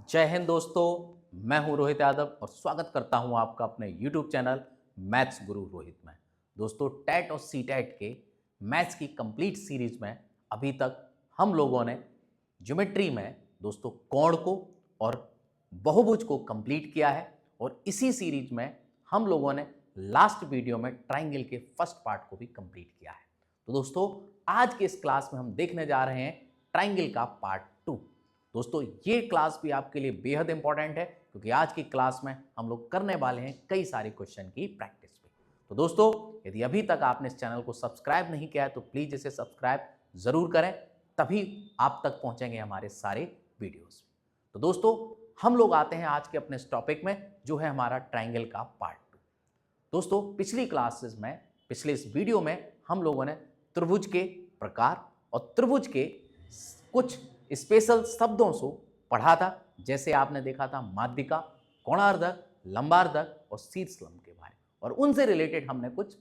जय हिंद दोस्तों, मैं हूं रोहित यादव और स्वागत करता हूं आपका अपने YouTube चैनल मैथ्स गुरु रोहित में। दोस्तों, टैट और सी टैट के मैथ्स की कंप्लीट सीरीज में अभी तक हम लोगों ने ज्योमेट्री में दोस्तों कोण को और बहुभुज को कंप्लीट किया है और इसी सीरीज में हम लोगों ने लास्ट वीडियो में ट्राइंगल के फर्स्ट पार्ट को भी कंप्लीट किया है। तो दोस्तों, आज के इस क्लास में हम देखने जा रहे हैं ट्राइंगल का पार्ट 2। दोस्तों, ये क्लास भी आपके लिए बेहद इंपॉर्टेंट है क्योंकि आज की क्लास में हम लोग करने वाले हैं कई सारे क्वेश्चन की प्रैक्टिस भी। तो दोस्तों, यदि अभी तक आपने इस चैनल को सब्सक्राइब नहीं किया है तो प्लीज इसे सब्सक्राइब जरूर करें, तभी आप तक पहुंचेंगे हमारे सारे वीडियोस। तो दोस्तों, हम लोग आते हैं आज के अपने इस टॉपिक में जो है हमारा ट्राइंगल का पार्ट 2। दोस्तों, पिछली क्लासेस में, पिछले इस वीडियो में हम लोगों ने त्रिभुज के प्रकार और त्रिभुज के कुछ स्पेशल शब्दों से पढ़ा था। जैसे आपने देखा था माध्यिका, कोणार्धक, लंबार्धक और शीर्षलंब के बारे, और उनसे रिलेटेड हमने कुछ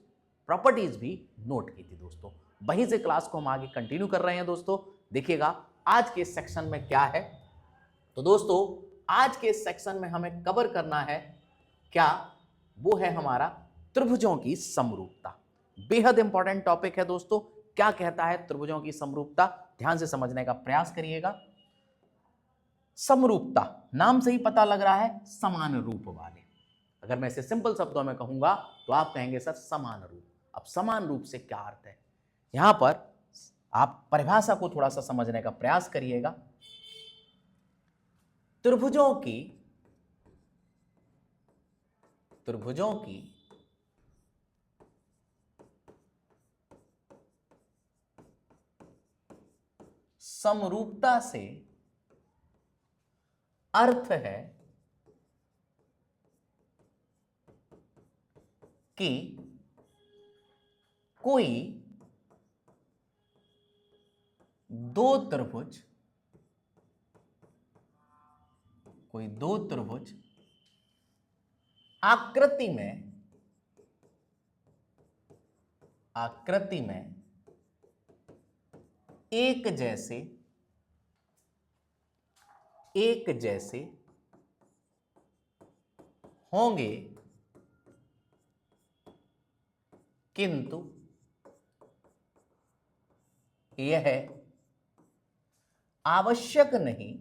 प्रॉपर्टीज भी नोट की थी। दोस्तों, वहीं से क्लास को हम आगे कंटिन्यू कर रहे हैं। दोस्तों देखिएगा आज के सेक्शन में क्या है। तो दोस्तों, आज के सेक्शन में हमें कवर करना है क्या, वो है हमारा त्रिभुजों की समरूपता। बेहद इंपॉर्टेंट टॉपिक है दोस्तों। क्या कहता है त्रिभुजों की समरूपता, ध्यान से समझने का प्रयास करिएगा। समरूपता, नाम से ही पता लग रहा है समान रूप वाले। अगर मैं इसे सिंपल शब्दों में कहूंगा तो आप कहेंगे सर समान रूप। अब समान रूप से क्या अर्थ है, यहां पर आप परिभाषा को थोड़ा सा समझने का प्रयास करिएगा। त्रिभुजों की समरूपता से अर्थ है कि कोई दो त्रिभुज आकृति में एक जैसे होंगे, किंतु यह आवश्यक नहीं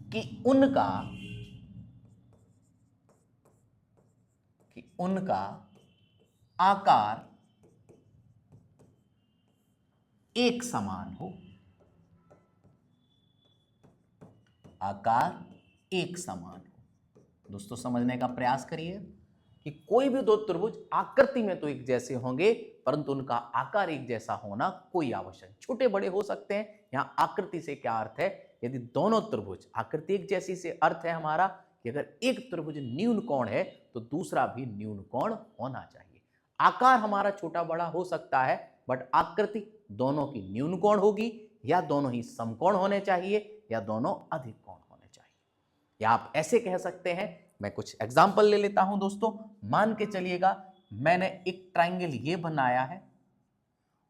कि उनका आकार एक समान हो। दोस्तों, समझने का प्रयास करिए कि कोई भी दो त्रिभुज आकृति में तो एक जैसे होंगे, परंतु उनका आकार एक जैसा होना कोई आवश्यक, छोटे बड़े हो सकते हैं। यहां आकृति से क्या अर्थ है, यदि दोनों त्रिभुज आकृति एक जैसी से अर्थ है हमारा कि अगर एक त्रिभुज न्यून कोण है तो दूसरा भी न्यून कोण होना चाहिए। आकार हमारा छोटा बड़ा हो सकता है, बट आकृति दोनों की न्यून कोण होगी, या दोनों ही समकोण होने चाहिए, या दोनों अधिक कोण होने चाहिए। या आप ऐसे कह सकते हैं, मैं कुछ एग्जाम्पल ले लेता हूं दोस्तों। मान के चलिएगा मैंने एक ट्राइंगल ये बनाया है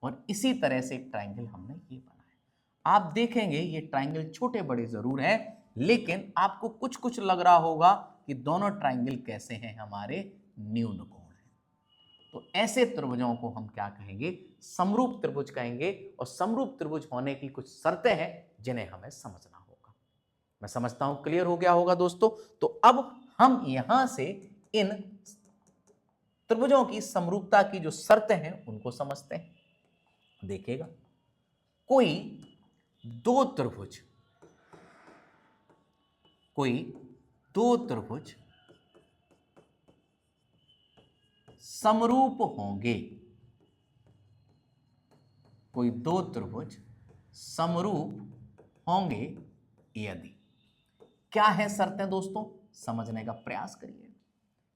और इसी तरह से एक ट्राइंगल हमने ये बनाया। आप देखेंगे ये ट्राइंगल छोटे बड़े जरूर हैं, लेकिन आपको कुछ कुछ लग रहा होगा कि दोनों ट्राइंगल कैसे हैं, हमारे न्यून कोण हैं। तो ऐसे त्रिभुजों को हम क्या कहेंगे, समरूप त्रिभुज कहेंगे। और समरूप त्रिभुज होने की कुछ शर्तें हैं जिन्हें हमें समझना होगा। मैं समझता हूं क्लियर हो गया होगा दोस्तों। तो अब हम यहां से इन त्रिभुजों की समरूपता की जो शर्तें हैं उनको समझते हैं। देखिएगा, कोई दो त्रिभुज समरूप होंगे, यदि, क्या है शर्तें दोस्तों, समझने का प्रयास करिए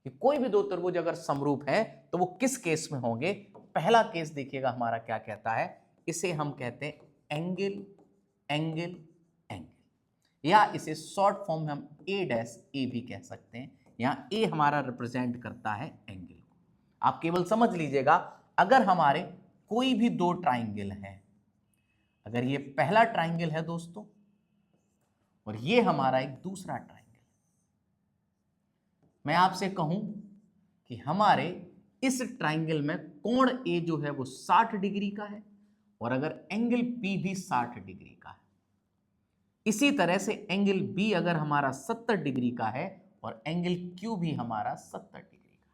कि कोई भी दो त्रिभुज अगर समरूप है तो वो किस केस में होंगे। पहला केस देखिएगा हमारा क्या कहता है, इसे हम कहते हैं एंगल एंगल एंगल, या इसे शॉर्ट फॉर्म में हम ए भी कह सकते हैं। यहां ए हमारा रिप्रेजेंट करता है एंगल को। आप केवल समझ लीजिएगा, अगर हमारे कोई भी दो ट्राइंगल हैं, अगर ये पहला ट्राइंगल है दोस्तों और ये हमारा एक दूसरा ट्राइंगल, मैं आपसे कहूं कि हमारे इस ट्राइंगल में कोण ए जो है वो 60 डिग्री का है और अगर एंगल पी भी 60 डिग्री का है, इसी तरह से एंगल बी अगर हमारा 70 डिग्री का है और एंगल क्यू भी हमारा 70 डिग्री का,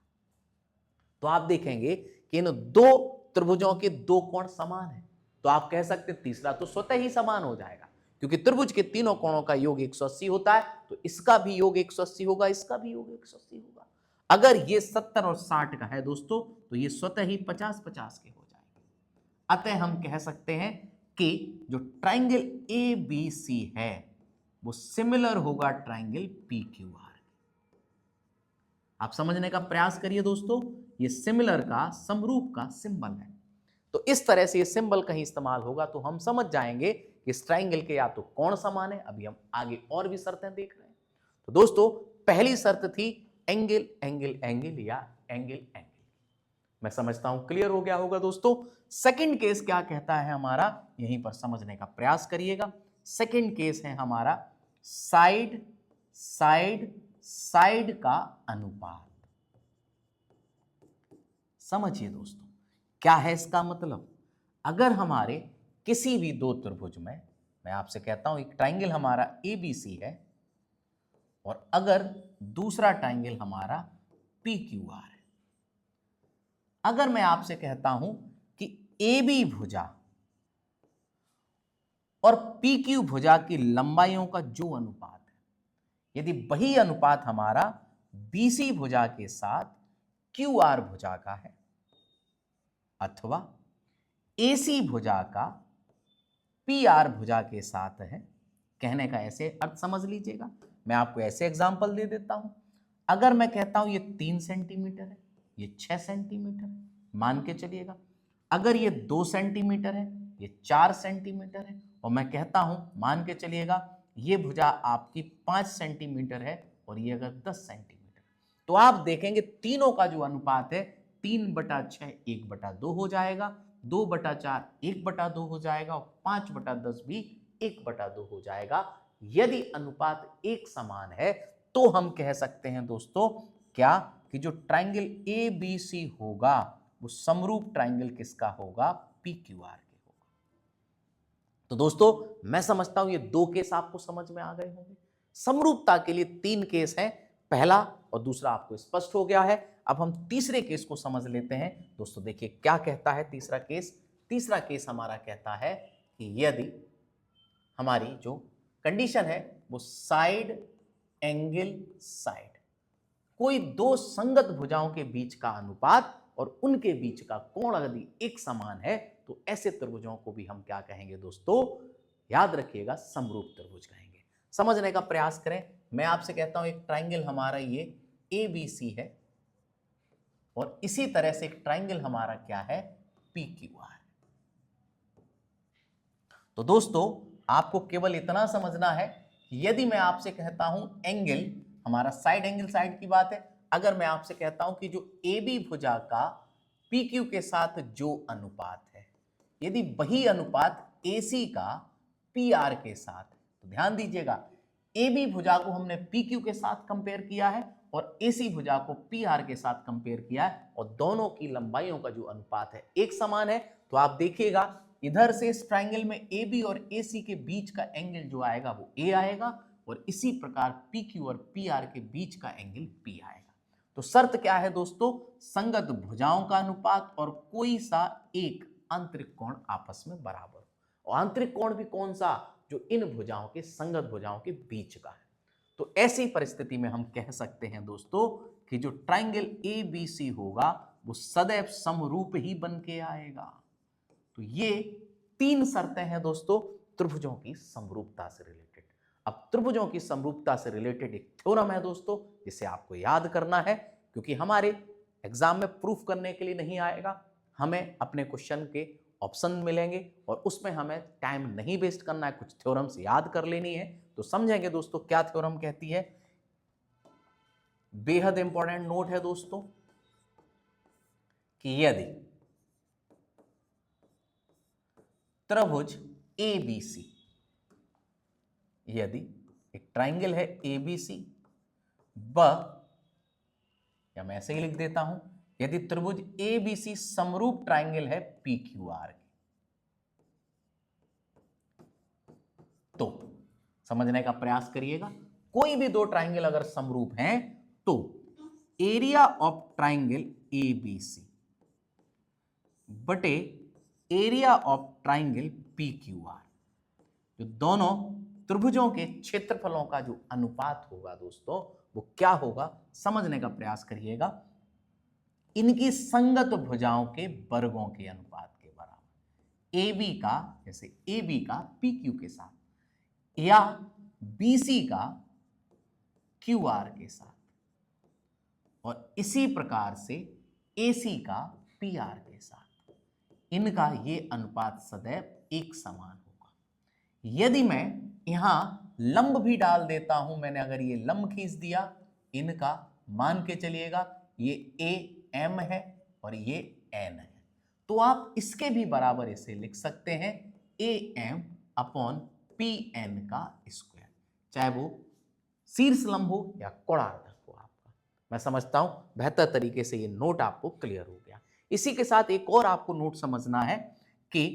तो आप देखेंगे कि इन दो त्रिभुजों के दो कोण समान हैं, तो आप कह सकते हैं तीसरा तो स्वतः ही समान हो जाएगा, क्योंकि त्रिभुज के तीनों कोणों का योग 180 होता है, तो इसका भी योग 180 होगा, इसका भी योग 180 होगा। अगर ये 70 और 60 का है दोस्तों, तो ये स्वतः ही 50-50 के हो जाएंगे। अतः हम कह सकते हैं कि जो ट्राइंगल ए बी सी है वो सिमिलर होगा ट्राइंगल पी क्यू आर। आप समझने का प्रयास करिए दोस्तों, ये सिमिलर का समरूप का सिंबल है, तो इस तरह से ये सिंबल कहीं इस्तेमाल होगा तो हम समझ जाएंगे कि इस ट्राइंगल के या तो कोण समान है। अभी हम आगे और भी शर्तें देख रहे हैं। तो दोस्तों पहली शर्त थी एंगल एंगल एंगल या एंगल एंगल, मैं समझता हूं क्लियर हो गया होगा दोस्तों। सेकंड केस क्या कहता है हमारा, यहीं पर समझने का प्रयास करिएगा। सेकंड केस है हमारा साइड साइड साइड का अनुपात। समझिए दोस्तों क्या है इसका मतलब, अगर हमारे किसी भी दो त्रिभुज में, मैं आपसे कहता हूं एक ट्राइंगल हमारा एबीसी है और अगर दूसरा ट्राइंगल हमारा पी क्यू आर है, अगर मैं आपसे कहता हूं कि ए बी भुजा और पी क्यू भुजा की लंबाइयों का जो अनुपात है, यदि वही अनुपात हमारा बीसी भुजा के साथ क्यू आर भुजा का है अथवा एसी भुजा का पी आर भुजा के साथ है, कहने का ऐसे अर्थ समझ लीजिएगा। मैं आपको ऐसे एग्जांपल दे देता हूं, अगर मैं कहता हूं ये 3 सेंटीमीटर है, ये 6 सेंटीमीटर है, मान के चलिएगा। अगर ये 2 सेंटीमीटर है, ये 4 सेंटीमीटर है, और मैं कहता हूं मान के चलिएगा ये भुजा आपकी 5 सेंटीमीटर है और ये अगर 10 सेंटीमीटर, तो आप देखेंगे तीनों का जो अनुपात है 3/6 1/2 हो जाएगा, 2/4 1/2 हो जाएगा और 5/10 भी 1/2 हो जाएगा। यदि अनुपात एक समान है तो हम कह सकते हैं दोस्तों क्या, कि जो ट्राइंगल ए बी सी होगा वो समरूप ट्राइंगल किसका होगा, पी क्यू आर के होगा। तो दोस्तों मैं समझता हूं ये दो केस आपको समझ में आ गए होंगे। समरूपता के लिए 3 केस हैं, पहला और दूसरा आपको स्पष्ट हो गया है। अब हम तीसरे केस को समझ लेते हैं। दोस्तों देखिए क्या कहता है तीसरा केस। तीसरा केस हमारा कहता है कि यदि हमारी जो कंडीशन है वो साइड एंगल साइड, कोई दो संगत भुजाओं के बीच का अनुपात और उनके बीच का कोण यदि एक समान है, तो ऐसे त्रिभुजों को भी हम क्या कहेंगे दोस्तों, याद रखिएगा समरूप त्रिभुज कहेंगे। समझने का प्रयास करें। मैं आपसे कहता हूं एक ट्राइंगल हमारा ये ए बी सी है और इसी तरह से एक ट्राइंगल हमारा क्या है, पी क्यू आर। तो दोस्तों आपको केवल इतना समझना है कि यदि मैं आपसे कहता हूं एंगल हमारा साइड एंगल साइड की बात है, अगर मैं आपसे कहता हूं कि जो ए बी भुजा का पी क्यू के साथ जो अनुपात है, यदि वही अनुपात ए सी का पी आर के साथ, तो ध्यान दीजिएगा ए बी भुजा को हमने पी क्यू के साथ कंपेयर किया है और ए सी भुजा को पी आर के साथ कंपेयर किया है और दोनों की लंबाइयों का जो अनुपात है एक समान है, तो आप देखिएगा इधर से इस ट्राइंगल में ए बी और ए सी के बीच का एंगल जो आएगा वो ए आएगा और इसी प्रकार पी क्यू और पी आर के बीच का एंगल पी आएगा। तो शर्त क्या है दोस्तों, संगत भुजाओं का अनुपात और कोई सा एक आंतरिक कोण आपस में बराबर हो, और आंतरिक कोण भी कौन सा, जो इन भुजाओं के संगत भुजाओं के बीच का है। तो ऐसी परिस्थिति में हम कह सकते हैं दोस्तों कि जो ट्राइंगल ए बी सी होगा वो सदैव समरूप ही बन के आएगा। तो ये 3 शर्तें हैं दोस्तों त्रिभुजों की समरूपता से रिलेटेड। अब त्रिभुजों की समरूपता से रिलेटेड एक थ्योरम है दोस्तों जिसे आपको याद करना है, क्योंकि हमारे एग्जाम में प्रूफ करने के लिए नहीं आएगा, हमें अपने क्वेश्चन के ऑप्शन मिलेंगे और उसमें हमें टाइम नहीं वेस्ट करना है, कुछ थ्योरम्स याद कर लेनी है। तो समझेंगे दोस्तों क्या थ्योरम कहती है। बेहद इंपॉर्टेंट नोट है दोस्तों कि यदि त्रिभुज ABC, यदि एक ट्राइंगल है ABC व, या मैं ऐसे ही लिख देता हूं, यदि त्रिभुज ABC समरूप ट्राइंगल है PQR के, तो समझने का प्रयास करिएगा। कोई भी दो ट्राइंगल अगर समरूप हैं तो एरिया ऑफ ट्राइंगल ABC बटे एरिया ऑफ ट्राइंगल PQR, जो दोनों त्रिभुजों के क्षेत्रफलों का जो अनुपात होगा दोस्तों, वो क्या होगा समझने का प्रयास करिएगा। इनकी संगत भुजाओं के वर्गों के अनुपात के बराबर। AB का, जैसे AB का PQ के साथ, या BC का QR के साथ, और इसी प्रकार से AC का PR के साथ, इनका ये अनुपात सदैव एक समान होगा। यदि मैं यहां लंब भी डाल देता हूं, मैंने अगर ये लंब खींच दिया, इनका मान के चलिएगा ये AM है और ये N है, तो आप इसके भी बराबर इसे लिख सकते हैं AM अपॉन PN का स्क्वायर, चाहे वो शीर्ष लंब हो या कोणार्धक हो आपका। मैं समझता हूं बेहतर तरीके से ये नोट आपको क्लियर हो गया। इसी के साथ एक और आपको नोट समझना है कि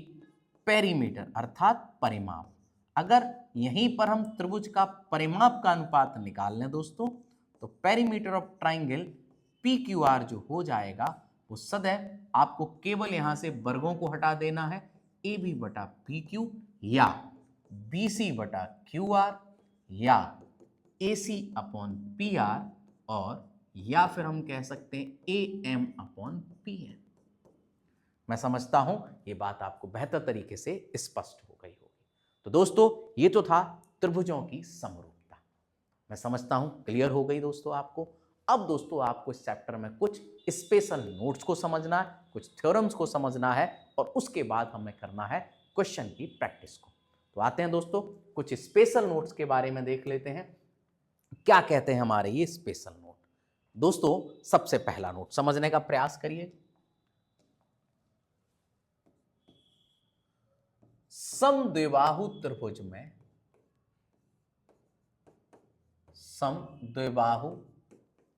पेरीमीटर अर्थात परिमाप, अगर यहीं पर हम त्रिभुज का परिमाप का अनुपात निकाल लें दोस्तों, तो पेरीमीटर ऑफ ट्राइंगल PQR जो हो जाएगा वो सदैव आपको केवल यहां से वर्गों को हटा देना है, AB बटा PQ या BC बटा QR या AC अपॉन PR, और या फिर हम कह सकते हैं AM अपॉन PN। मैं समझता हूं ये बात आपको बेहतर तरीके से स्पष्ट हो गई होगी। तो दोस्तों ये तो था त्रिभुजों की समरूपता, मैं समझता हूं क्लियर हो गई दोस्तों आपको। अब दोस्तों आपको इस चैप्टर में कुछ स्पेशल नोट्स को समझना है, कुछ थ्योरम्स को समझना है, और उसके बाद हमें करना है क्वेश्चन की प्रैक्टिस को। तो आते हैं दोस्तों कुछ स्पेशल नोट्स के बारे में देख लेते हैं, क्या कहते हैं हमारे ये स्पेशल नोट। दोस्तों सबसे पहला नोट समझने का प्रयास करिए। समद्विबाहु त्रिभुज में, समद्विबाहु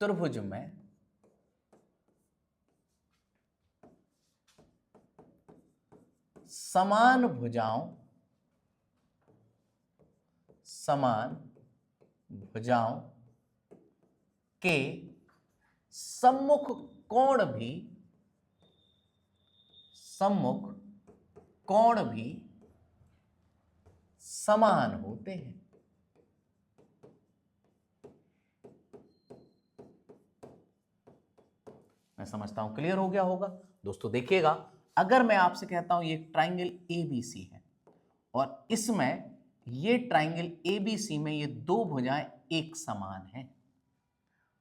त्रिभुज में समान भुजाओं के सम्मुख कोण भी समान होते हैं। मैं समझता हूं क्लियर हो गया होगा। दोस्तों देखिएगा, अगर मैं आपसे कहता हूं ये ट्राइंगल ABC है और इसमें ये ट्राइंगल ABC में ये दो भुजाएं एक समान हैं,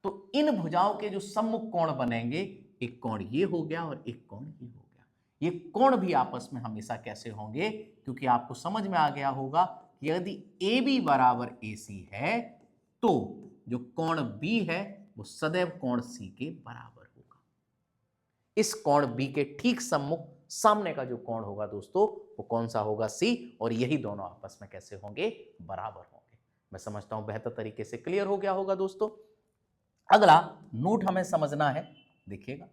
तो इन भुजाओं के जो सम्मुख कोण बनेंगे, एक कोण ये हो गया और एक कोण ये हो गया। ये कोण भी आपस में हमेशा कैसे होंगे, क्योंकि आपको समझ में आ गया होगा कि यदि AB बराबर AC है तो जो कोण B है वो सदैव कोण C के बराबर होगा। इस कोण B के ठीक सम्मुख सामने का जो कोण होगा दोस्तों, वो कौन सा होगा? C, और यही दोनों आपस में कैसे होंगे? बराबर होंगे। मैं समझता हूं बेहतर तरीके से क्लियर हो गया होगा दोस्तों। अगला नोट हमें समझना है, देखिएगा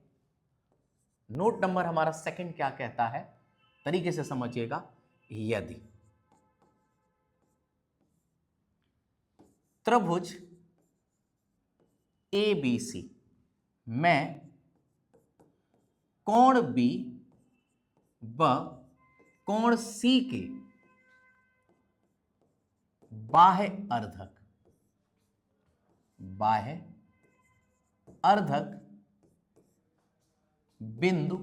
नोट नंबर हमारा सेकंड क्या कहता है, तरीके से समझिएगा। यदि त्रिभुज ABC में कोण B व कोण C के बाह्य अर्धक बिंदु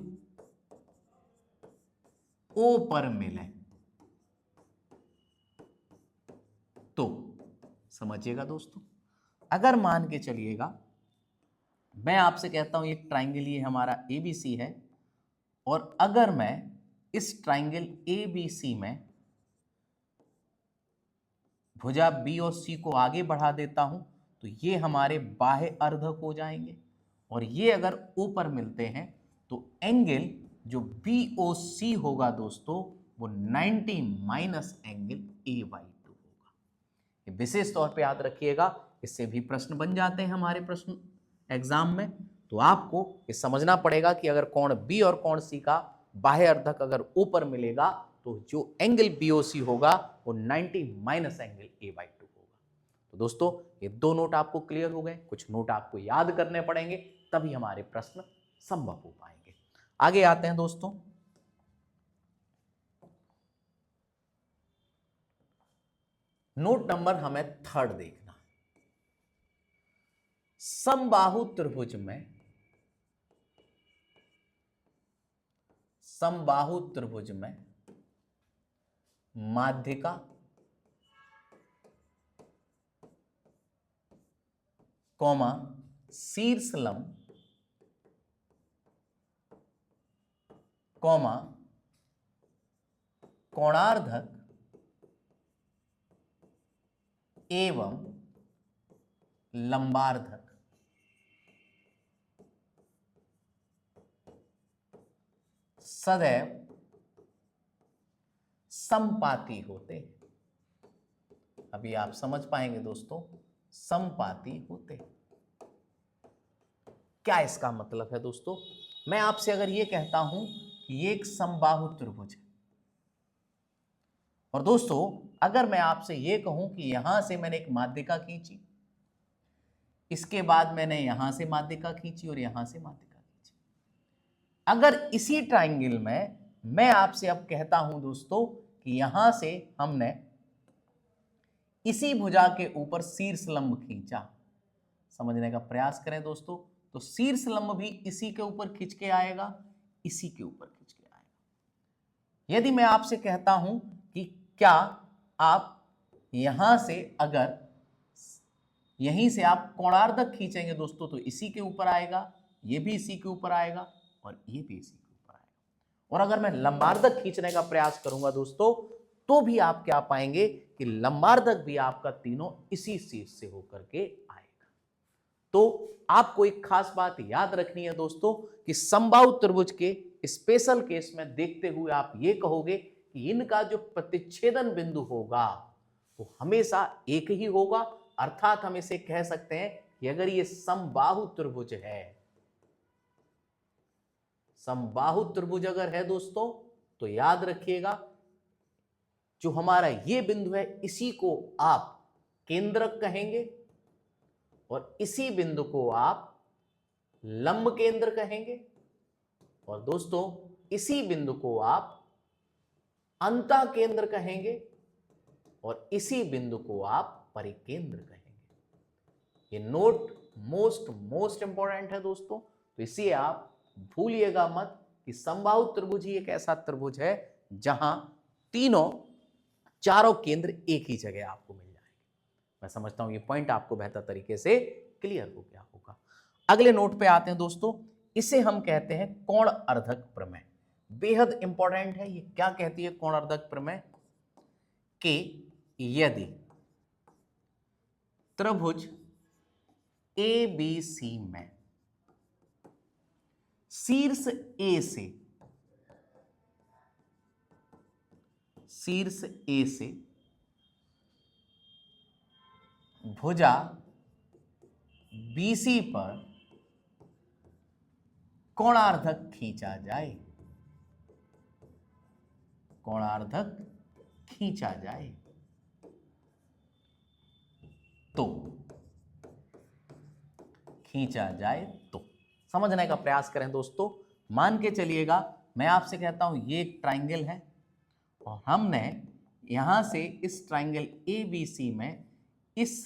O पर मिले, तो समझिएगा दोस्तों, अगर मान के चलिएगा मैं आपसे कहता हूं एक ट्राइंगल ये हमारा ABC है, और अगर मैं इस ट्राइंगल ABC में भुजा B और C को आगे बढ़ा देता हूं, तो ये हमारे बाह्य अर्धक हो जाएंगे, और ये अगर O पर मिलते हैं तो एंगल जो BOC होगा दोस्तों, वो 90 माइनस एंगल A/2 होगा। ये विशेष तौर पे याद रखिएगा, इससे भी प्रश्न बन जाते हैं हमारे प्रश्न एग्जाम में। तो आपको ये समझना पड़ेगा कि अगर कोण बी और कोण सी का बाह्य अर्धक अगर ऊपर मिलेगा तो जो एंगल BOC होगा वो 90 माइनस एंगल A/2 होगा। तो दोस्तों ये दो नोट आपको क्लियर हो गए, कुछ नोट आपको याद करने पड़ेंगे तभी हमारे प्रश्न संभव हो पाएंगे। आगे आते हैं दोस्तों, नोट नंबर हमें 3 देखना। समबाहु त्रिभुज में माध्यिका कौमा शीर्षलंब कौमा कोणार्धक एवं लंबार्धक सदैव समपाती होते। अभी आप समझ पाएंगे दोस्तों, समपाती होते क्या इसका मतलब है दोस्तों। मैं आपसे अगर ये कहता हूं कि ये एक समबाहु त्रिभुज है, और दोस्तों अगर मैं आपसे ये कहूं कि यहां से मैंने एक माध्यिका खींची, इसके बाद मैंने यहां से माध्यिका खींची और यहां से माध्यिका खींची, अगर इसी ट्राइंगल में मैं आपसे अब कहता हूं दोस्तों कि यहां से हमने इसी भुजा के ऊपर शीर्षलंब खींचा, समझने का प्रयास करें दोस्तों, तो शीर्षलंब भी इसी के ऊपर खींच के आएगा, इसी के ऊपर खींच के आएगा। यदि मैं आपसे कहता हूं कि क्या आप यहां से अगर यहीं से आप कोणार्धक खींचेंगे दोस्तों तो इसी के ऊपर आएगा, ये भी इसी के ऊपर आएगा और ये भी इसी के ऊपर आएगा। और अगर मैं लंबार्धक खींचने का प्रयास करूंगा दोस्तों तो भी आप क्या पाएंगे कि लंबार्धक भी आपका तीनों इसी शीर्ष से होकर के आएगा। तो आपको एक खास बात याद रखनी है दोस्तों कि समबाहु त्रिभुज के स्पेशल केस में देखते हुए आप ये कहोगे कि इनका जो प्रतिच्छेदन बिंदु होगा वो हमेशा एक ही होगा, अर्थात हम इसे कह सकते हैं कि अगर ये समबाहु त्रिभुज है, समबाहु त्रिभुज अगर है दोस्तों, तो याद रखिएगा जो हमारा ये बिंदु है इसी को आप केंद्रक कहेंगे और इसी बिंदु को आप लंब केंद्र कहेंगे, और दोस्तों इसी बिंदु को आप अंतः केंद्र कहेंगे और इसी बिंदु को आप परिकेंद्र कहेंगे। ये नोट मोस्ट इंपॉर्टेंट है दोस्तों, तो इसे आप भूलिएगा मत कि समबाहु त्रिभुज ही एक ऐसा त्रिभुज है जहां चारों केंद्र एक ही जगह आपको मिल जाएंगे। मैं समझता हूं ये पॉइंट आपको बेहतर तरीके से क्लियर हो गया होगा। अगले नोट पे आते हैं दोस्तों, इसे हम कहते हैं कोण अर्धक प्रमेय। बेहद इंपॉर्टेंट है। ये क्या कहती है कोण अर्धक प्रमेय? कि यदि त्रिभुज ABC में शीर्ष A से भुजा BC पर कोणार्धक खींचा जाए, कोणार्धक खींचा जाए तो समझने का प्रयास करें दोस्तों। मान के चलिएगा मैं आपसे कहता हूं ये एक ट्राइंगल है और हमने यहां से इस ट्राइंगल ABC में इस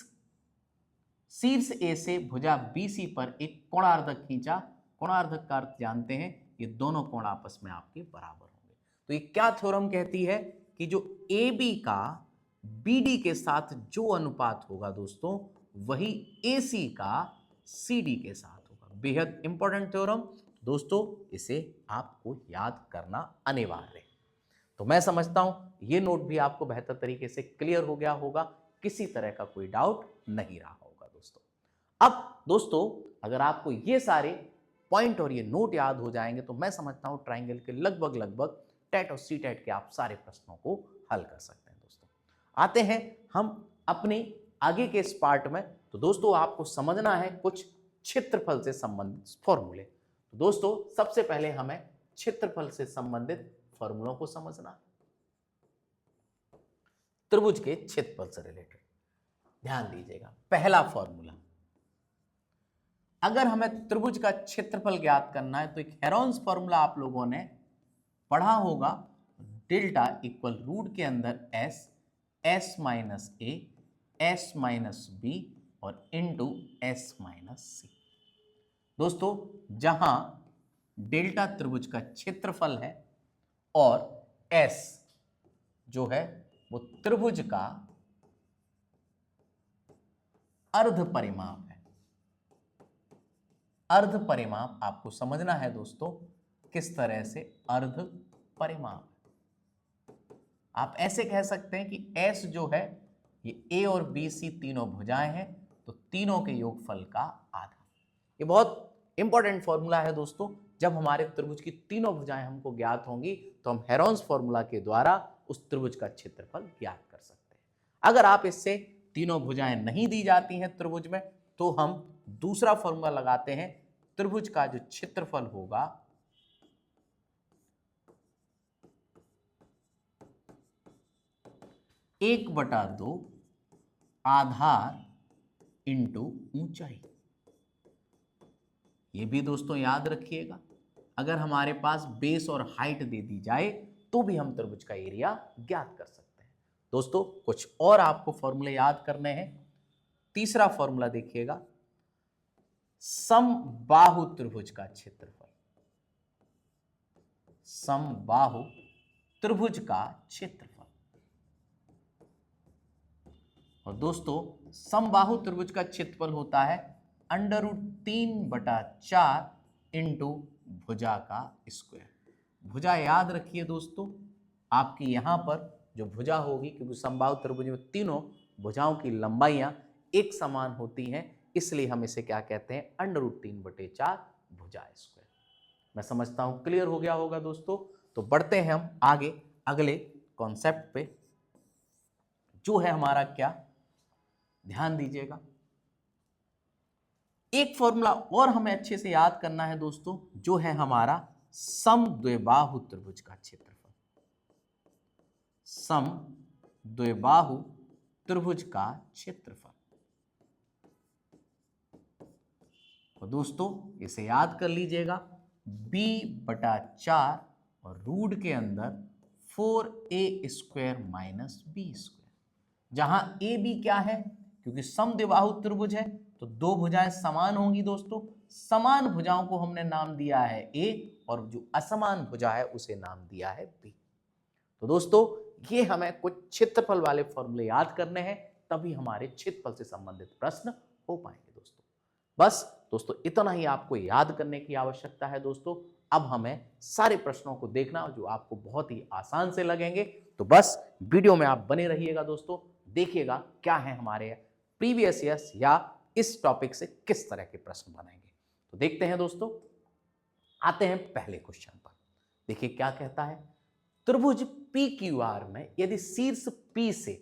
शीर्ष A से भुजा BC पर एक कोणार्धक खींचा। कोणार्धक का अर्थ जानते हैं, ये दोनों कोण आपस में आपके बराबर होंगे। तो ये क्या थ्योरम कहती है कि जो AB का BD के साथ जो अनुपात होगा दोस्तों वही AC का CD के साथ होगा। बेहद इंपॉर्टेंट थ्योरम दोस्तों, इसे आपको याद करना अनिवार्य है। तो मैं समझता हूं ये नोट भी आपको बेहतर तरीके से क्लियर हो गया होगा, किसी तरह का कोई डाउट नहीं रहा होगा दोस्तों। अब दोस्तों अगर आपको ये सारे पॉइंट और ये नोट याद हो जाएंगे तो मैं समझता हूं ट्राइंगल के लगभग टेट और सी टेट के आप सारे प्रश्नों को हल कर सकते हैं दोस्तों। आते हैं हम अपने आगे के इस पार्ट में। तो दोस्तों आपको समझना है कुछ क्षेत्रफल से संबंधित फॉर्मूले। तो दोस्तों सबसे पहले हमें क्षेत्रफल से संबंधित फॉर्मूलों को समझना है, त्रिभुज के क्षेत्रफल से रिलेटेड। ध्यान दीजिएगा, पहला फॉर्मूला, अगर हमें त्रिभुज का क्षेत्रफल ज्ञात करना है तो एक हेरोन्स फॉर्मूला आप लोगों ने पढ़ा होगा, डेल्टा इक्वल रूट के अंदर एस, एस माइनस ए, एस माइनस बी और इनटू एस माइनस सी। दोस्तों जहां डेल्टा त्रिभुज का क्षेत्रफल है और एस जो है वो त्रिभुज का अर्ध परिमाप है। अर्ध परिमाप आपको समझना है दोस्तों, किस तरह से अर्ध परिमाप। आप ऐसे कह सकते हैं कि S जो है ये A और BC तीनों भुजाएं हैं, तो तीनों के योगफल का आधा। ये बहुत इंपॉर्टेंट फॉर्मूला है दोस्तों। जब हमारे त्रिभुज की तीनों भुजाएं हमको ज्ञात होंगी तो हम हेरोन्स फॉर्मूला के द्वारा उस त्रिभुज का क्षेत्रफल ज्ञात कर सकते हैं। अगर आप इससे तीनों भुजाएं नहीं दी जाती हैं त्रिभुज में, तो हम दूसरा फॉर्मूला लगाते हैं, त्रिभुज का जो क्षेत्रफल होगा एक बटा दो आधार इंटू ऊंचाई। ये भी दोस्तों याद रखिएगा, अगर हमारे पास बेस और हाइट दे दी जाए तो भी हम त्रिभुज का एरिया ज्ञात कर सकते हैं। दोस्तों कुछ और आपको फॉर्मूले याद करने हैं। तीसरा फॉर्मूला देखिएगा, समबाहु त्रिभुज का क्षेत्रफल। समबाहु त्रिभुज का क्षेत्रफल। और दोस्तों समबाहु त्रिभुज का क्षेत्रफल होता है √3/4 इंटू भुजा का स्क्वायर। भुजा याद रखिए दोस्तों, आपकी यहां पर जो भुजा होगी, क्योंकि समबाहु त्रिभुज में तीनों भुजाओं की लंबाइयां एक समान होती हैं, इसलिए हम इसे क्या कहते हैं, √3/4 भुजा स्क्वायर। मैं समझता हूं क्लियर हो गया होगा दोस्तों। तो बढ़ते हैं हम आगे अगले कॉन्सेप्ट पे, जो है हमारा क्या, ध्यान दीजिएगा, एक फॉर्मूला और हमें अच्छे से याद करना है दोस्तों, जो है हमारा समद्विबाहु त्रिभुज का क्षेत्रफल। समद्विबाहु त्रिभुज का क्षेत्रफल। और दोस्तों इसे याद कर लीजिएगा, b/4 और रूट के अंदर 4a² माइनस b²। जहां a b क्या है, क्योंकि समद्विबाहु त्रिभुज है तो दो भुजाएं समान होंगी दोस्तों। समान भुजाओं को हमने नाम दिया है a, और जो असमान भुजा है उसे नाम दिया है b। तो दोस्तों ये हमें कुछ क्षेत्रफल वाले फॉर्मूले याद करने हैं, तभी हमारे क्षेत्रफल से संबंधित प्रश्न हो पाएंगे दोस्तों। बस दोस्तों इतना ही आपको याद करने की आवश्यकता है दोस्तों। अब हमें सारे प्रश्नों को देखना जो आपको बहुत ही आसान से लगेंगे। तो बस वीडियो में आप बने रहिएगा दोस्तों, देखिएगा क्या है हमारे प्रीवियस ईयर्स या इस टॉपिक से किस तरह के प्रश्न बनेंगे। तो देखते हैं दोस्तों, आते हैं पहले क्वेश्चन पर। देखिए क्या कहता है, त्रिभुज PQR में यदि शीर्ष P से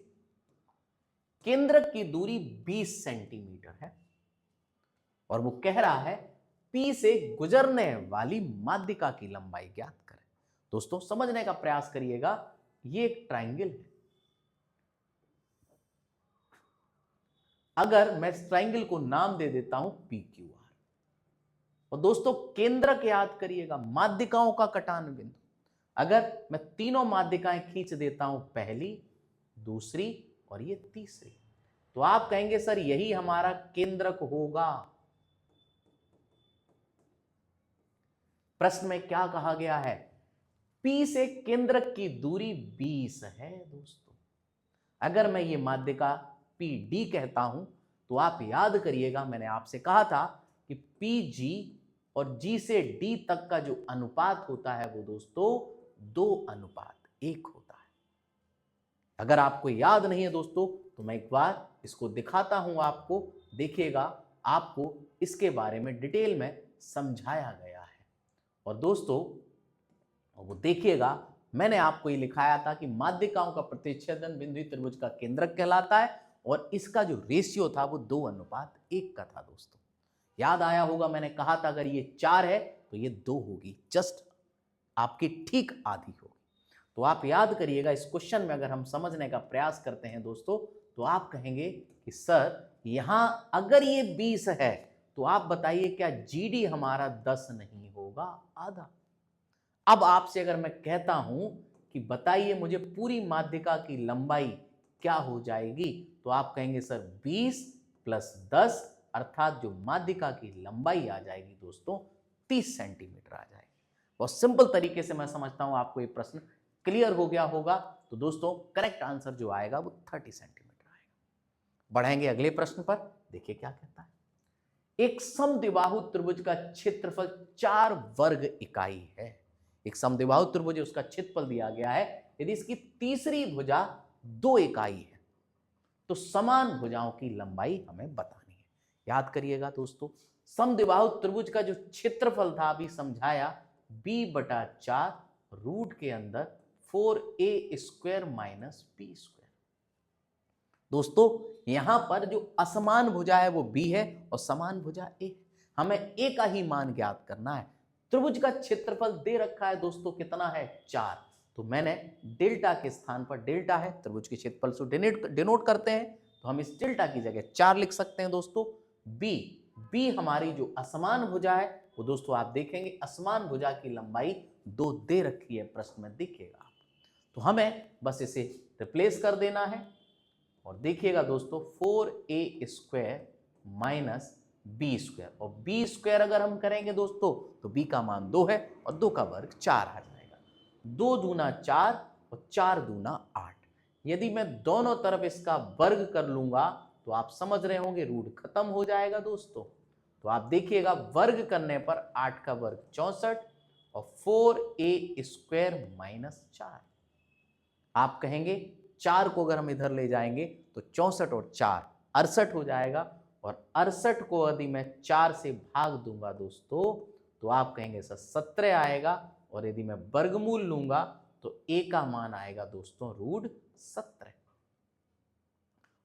केंद्रक की दूरी 20 सेंटीमीटर है और वो कह रहा है P से गुजरने वाली माध्यिका की लंबाई ज्ञात करें। दोस्तों समझने का प्रयास करिएगा, ये एक ट्राइंगल है। अगर मैं इस ट्राइंगल को नाम दे देता हूं PQR, और दोस्तों केंद्रक याद करिएगा, माध्यिकाओं का कटान बिंदु। अगर मैं तीनों माध्यिकाएं खींच देता हूं, पहली, दूसरी और ये तीसरी, तो आप कहेंगे सर यही हमारा केंद्रक होगा। प्रश्न में क्या कहा गया है, P से केंद्रक की दूरी 20 है दोस्तों। अगर मैं ये माध्यिका PD कहता हूं तो आप याद करिएगा, मैंने आपसे कहा था कि PG और G से D तक का जो अनुपात होता है वो दोस्तों 2:1 होता है। अगर आपको याद नहीं है दोस्तों तो मैं एक बार इसको दिखाता हूं आपको, देखिएगा आपको इसके बारे में डिटेल में समझाया गया है। और दोस्तों वो देखिएगा, मैंने आपको ये लिखाया था कि माध्यिकाओं का प्रतिच्छेदन बिंदु त्रिभुज का केंद्रक कहलाता है और इसका जो रेशियो था वो 2:1 का था दोस्तों। याद आया होगा, मैंने कहा था अगर ये 4 है तो ये 2 होगी, जस्ट आपकी ठीक आधी होगी। तो आप याद करिएगा, इस क्वेश्चन में अगर हम समझने का प्रयास करते हैं दोस्तों, तो आप कहेंगे कि सर यहां अगर ये 20 है तो आप बताइए क्या जीडी हमारा 10 नहीं होगा, आधा। अब आपसे अगर मैं कहता हूं कि बताइए मुझे पूरी माध्यिका की लंबाई क्या हो जाएगी, तो आप कहेंगे सर 20 + 10 अर्थात जो माध्यिका की लंबाई आ जाएगी दोस्तों 30 सेंटीमीटर आ जाएगी। बहुत सिंपल तरीके से मैं समझता हूं आपको ये प्रश्न क्लियर हो गया होगा। तो दोस्तों करेक्ट आंसर जो आएगा वो 30 सेंटीमीटर आएगा। बढ़ेंगे अगले प्रश्न पर, देखिए क्या कहता है। एक समद्विबाहु त्रिभुज का क्षेत्रफल 4 वर्ग इकाई है। एक समद्विबाहु त्रिभुज है, उसका क्षेत्रफल दिया गया है। यदि इसकी तीसरी भुजा 2 इकाई है तो समान भुजाओं की लंबाई हमें बतानी है। याद करिएगा दोस्तों, समद्विबाहु त्रिभुज का जो क्षेत्रफल था अभी समझाया, b/4 रूट के अंदर 4a² - b²। दोस्तों यहां पर जो असमान भुजा है वो b है और समान भुजा a। हमें a का ही मान ज्ञात करना है। त्रिभुज का क्षेत्रफल दे रखा है दोस्तों, कितना है 4। तो मैंने डेल्टा के स्थान पर, डेल्टा है त्रिभुज के क्षेत्रफल से डिनोट करते हैं, तो हम इस डेल्टा की जगह 4 लिख सकते हैं दोस्तों। b हमारी जो असमान भुजा है वो दोस्तों आप देखेंगे असमान भुजा की लंबाई 2 दे रखी है, प्रश्न में दिखेगा। तो हमें बस इसे रिप्लेस कर देना है और देखिएगा दोस्तों 4a² - b² और b² अगर हम करेंगे दोस्तों तो b का मान 2 है और 2 का वर्ग 4 आ जाएगा। 2 दूना 4 और 4 दूना 8। यदि मैं दोनों तरफ इसका वर्ग कर लूंगा तो आप समझ रहे होंगे रूट खत्म हो जाएगा दोस्तों। तो आप देखिएगा वर्ग करने पर 8 का वर्ग 64 और 4a² - 4। आप कहेंगे 4 को अगर हम इधर ले जाएंगे तो 64 और 4 68 हो जाएगा और 68 को यदि मैं 4 से भाग दूंगा दोस्तों तो आप कहेंगे सर 17 आएगा और यदि मैं वर्गमूल लूंगा तो a का मान आएगा दोस्तों √17।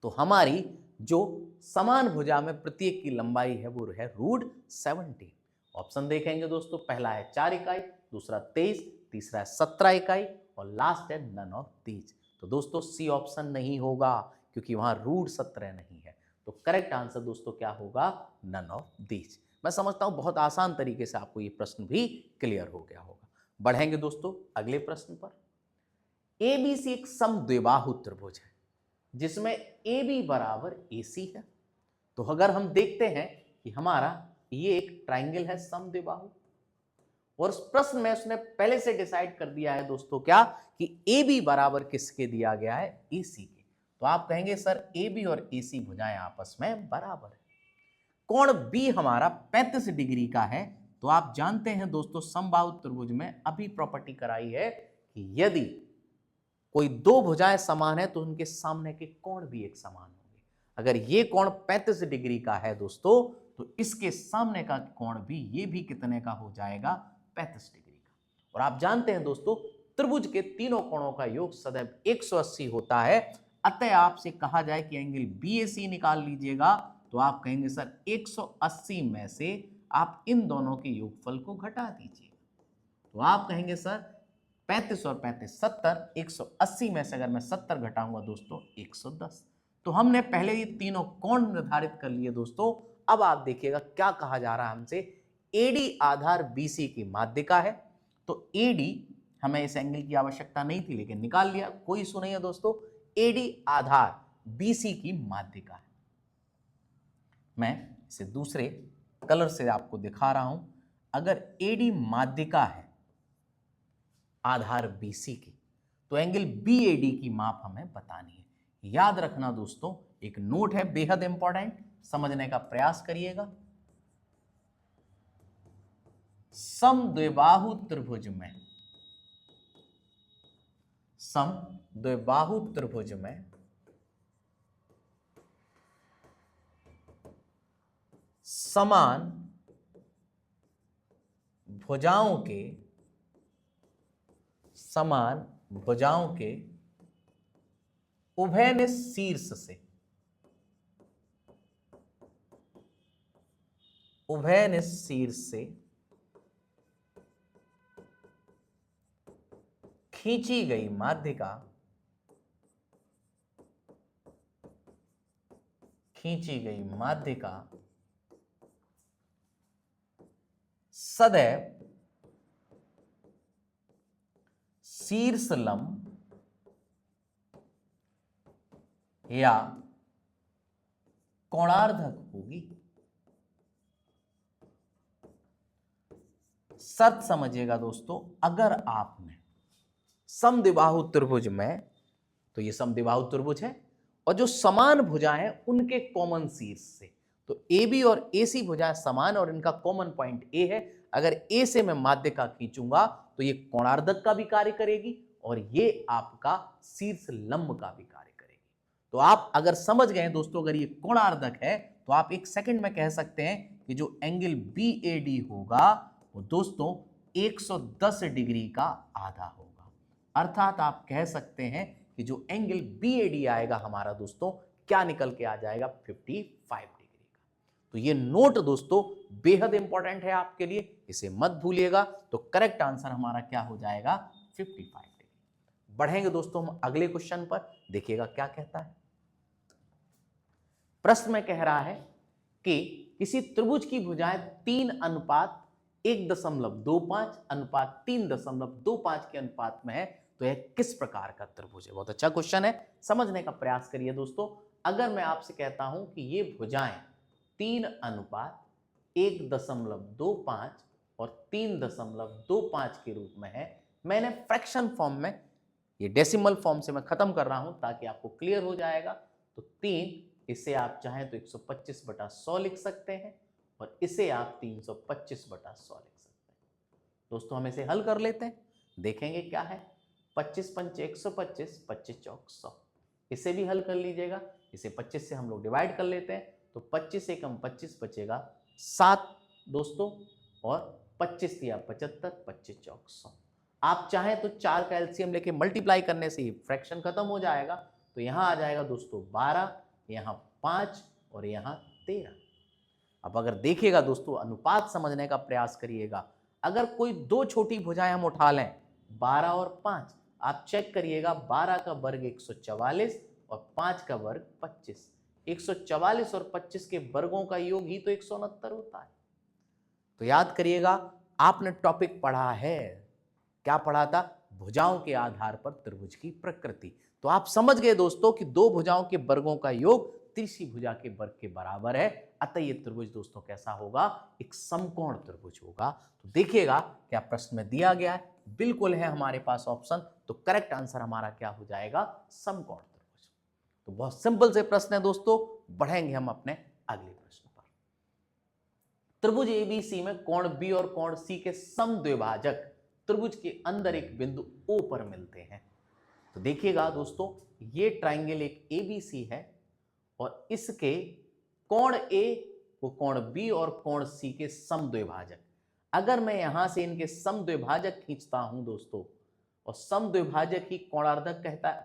तो हमारी जो समान भुजा में प्रत्येक की लंबाई है वो है √17। ऑप्शन देखेंगे दोस्तों, पहला है 4 इकाई, दूसरा 23, तीसरा है 17 इकाई और लास्ट है नन ऑफ दीज। तो दोस्तों सी ऑप्शन नहीं होगा क्योंकि वहां √17 नहीं है। तो करेक्ट आंसर दोस्तों क्या होगा, नन ऑफ दीज। मैं समझता हूं बहुत आसान तरीके से आपको ये प्रश्न भी क्लियर हो गया होगा। बढ़ेंगे दोस्तों अगले प्रश्न पर। एबीसी एक समद्विबाहु त्रिभुज है जिसमें AB बराबर AC है। तो अगर हम देखते हैं कि हमारा ये एक ट्राइंगल है समद्विबाहु और उस प्रश्न में उसने पहले से डिसाइड कर दिया है दोस्तों क्या कि AB बराबर किसके दिया गया है, AC के। तो आप कहेंगे सर AB और AC भुजाएं आपस में बराबर है। कोण B हमारा 35 डिग्री का है। तो आप जानते हैं दोस्तों समबाहु त्रिभुज में अभी प्रॉपर्टी कराई है कि यदि कोई 2 भुजाएं समान है तो उनके सामने के कोण भी एक समान होंगे। अगर ये कोण 35 डिग्री का है दोस्तों तो इसके सामने का कोण भी ये भी कितने का हो जाएगा, 35 डिग्री का। और आप जानते हैं दोस्तों त्रिभुज के तीनों कोणों का योग सदैव 180 होता है। अतः आपसे कहा जाए कि एंगल BAC निकाल लीजिएगा तो आप कहेंगे सर 180 में से आप इन दोनों के योगफल को घटा दीजिए। तो आप कहेंगे सर 35 और 35 70, 180 में से अगर मैं 70 घटाऊंगा दोस्तों 110। तो हमने पहले ये तीनों कोण निर्धारित कर लिए दोस्तों। अब आप देखिएगा क्या कहा जा रहा है हमसे, AD आधार BC की माध्यिका है। तो AD हमें इस एंगल की आवश्यकता नहीं थी लेकिन निकाल लिया, कोई इशू नहीं है दोस्तों। AD आधार BC की माध्यिका है। मैं इसे दूसरे कलर से आपको दिखा रहा हूं। अगर AD माध्यिका है आधार BC की तो एंगल BAD की माप हमें बतानी है। याद रखना दोस्तों, एक नोट है बेहद इंपॉर्टेंट, समझने का प्रयास करिएगा। समद्विबाहु त्रिभुज में समान भुजाओं के समान भुजाओं के उभयनिष्ठ शीर्ष से, उभयनिष्ठ शीर्ष से खींची गई माध्यिका, खींची गई माध्यिका सदैव शीर्ष लंब या कोणार्धक होगी। शर्त समझिएगा दोस्तों, अगर आपने समद्विबाहु त्रिभुज में, तो ये समद्विबाहु त्रिभुज है और जो समान भुजाएं हैं उनके कॉमन शीर्ष से, तो ए बी और ए सी भुजाएं समान और इनका कॉमन पॉइंट ए है। अगर ए से मैं माध्यिका खींचूंगा तो ये कोणार्धक का भी कार्य करेगी और ये आपका शीर्ष लंब का भी कार्य करेगी। तो आप अगर समझ गए दोस्तों, अगर ये कोणार्धक है तो आप एक सेकंड में कह सकते हैं कि जो एंगल बी ए डी होगा वो दोस्तों 110 डिग्री का आधा होगा। अर्थात आप कह सकते हैं कि जो एंगल बी ए डी आएगा हमारा दोस्तों, क्या निकल के आ जाएगा, 55 डिग्री का। तो ये नोट दोस्तों बेहद इंपॉर्टेंट है आपके लिए, इसे मत भूलिएगा। तो करेक्ट आंसर हमारा क्या हो जाएगा, 55 डिग्री। बढ़ेंगे दोस्तों हम अगले क्वेश्चन पर, देखिएगा क्या कहता है। प्रश्न में कह रहा है कि किसी त्रिभुज की भुजाएं 3:1.25 के अनुपात में है, तो यह किस प्रकार का त्रिभुज है। बहुत अच्छा क्वेश्चन है, समझने का प्रयास करिए दोस्तों। अगर मैं आपसे कहता हूं कि ये भुजाएं 3:1.25 और 3.25 के रूप में है, मैंने फ्रैक्शन फॉर्म में, ये डेसिमल फॉर्म से मैं खत्म कर रहा हूं ताकि आपको क्लियर हो जाएगा। तो 3, इसे आप चाहें तो 125/100 लिख सकते हैं और इसे आप 325/100 लिख सकते हैं। दोस्तों हम इसे हल कर लेते हैं, देखेंगे क्या है। 25 पंचे 125, 25 चौक 100, इसे भी हल कर लीजिएगा। इसे 25 से हम लोग डिवाइड कर लेते हैं, तो 25 एकम 25 बचेगा 7 दोस्तों, और 25 दिया 75, 25 चौक 100। आप चाहें तो 4 का एलसीएम लेके मल्टीप्लाई करने से ही फ्रैक्शन खत्म हो जाएगा। तो यहाँ आ जाएगा दोस्तों 12, यहाँ 5 और यहाँ 13। अब अगर देखिएगा दोस्तों, अनुपात समझने का प्रयास करिएगा। अगर कोई दो छोटी भुजाएं हम उठा लें, 12 और 5, आप चेक करिएगा, 12 का वर्ग 144 और 5 का वर्ग 25। 144 और 25 के वर्गों का योग ही तो 169 होता है। तो याद करिएगा, आपने टॉपिक पढ़ा है, क्या पढ़ा था, भुजाओं के आधार पर त्रिभुज की प्रकृति। तो आप समझ गए दोस्तों कि दो भुजाओं के वर्गों का योग तीसरी भुजा के वर्ग के बराबर है। अतः ये त्रिभुज दोस्तों कैसा होगा, एक समकोण त्रिभुज होगा। तो देखिएगा क्या प्रश्न में दिया गया है, बिल्कुल है हमारे पास ऑप्शन। तो करेक्ट आंसर हमारा क्या हो जाएगा, समकोण त्रिभुज। तो बहुत सिंपल से प्रश्न है दोस्तों। बढ़ेंगे हम अपने अगले प्रश्न पर। त्रिभुज एबीसी में कोण बी और कोण सी के समद्विभाजक त्रिभुज के अंदर एक बिंदु ओ पर मिलते हैं। तो देखिएगा दोस्तों, ये ट्राइंगल एक एबीसी है और इसके कोण ए वो कोण बी और कोण सी के समद्विभाजक। अगर मैं यहां से इनके समद्विभाजक खींचता हूं दोस्तों, और समद्विभाजक ही कोणार्धक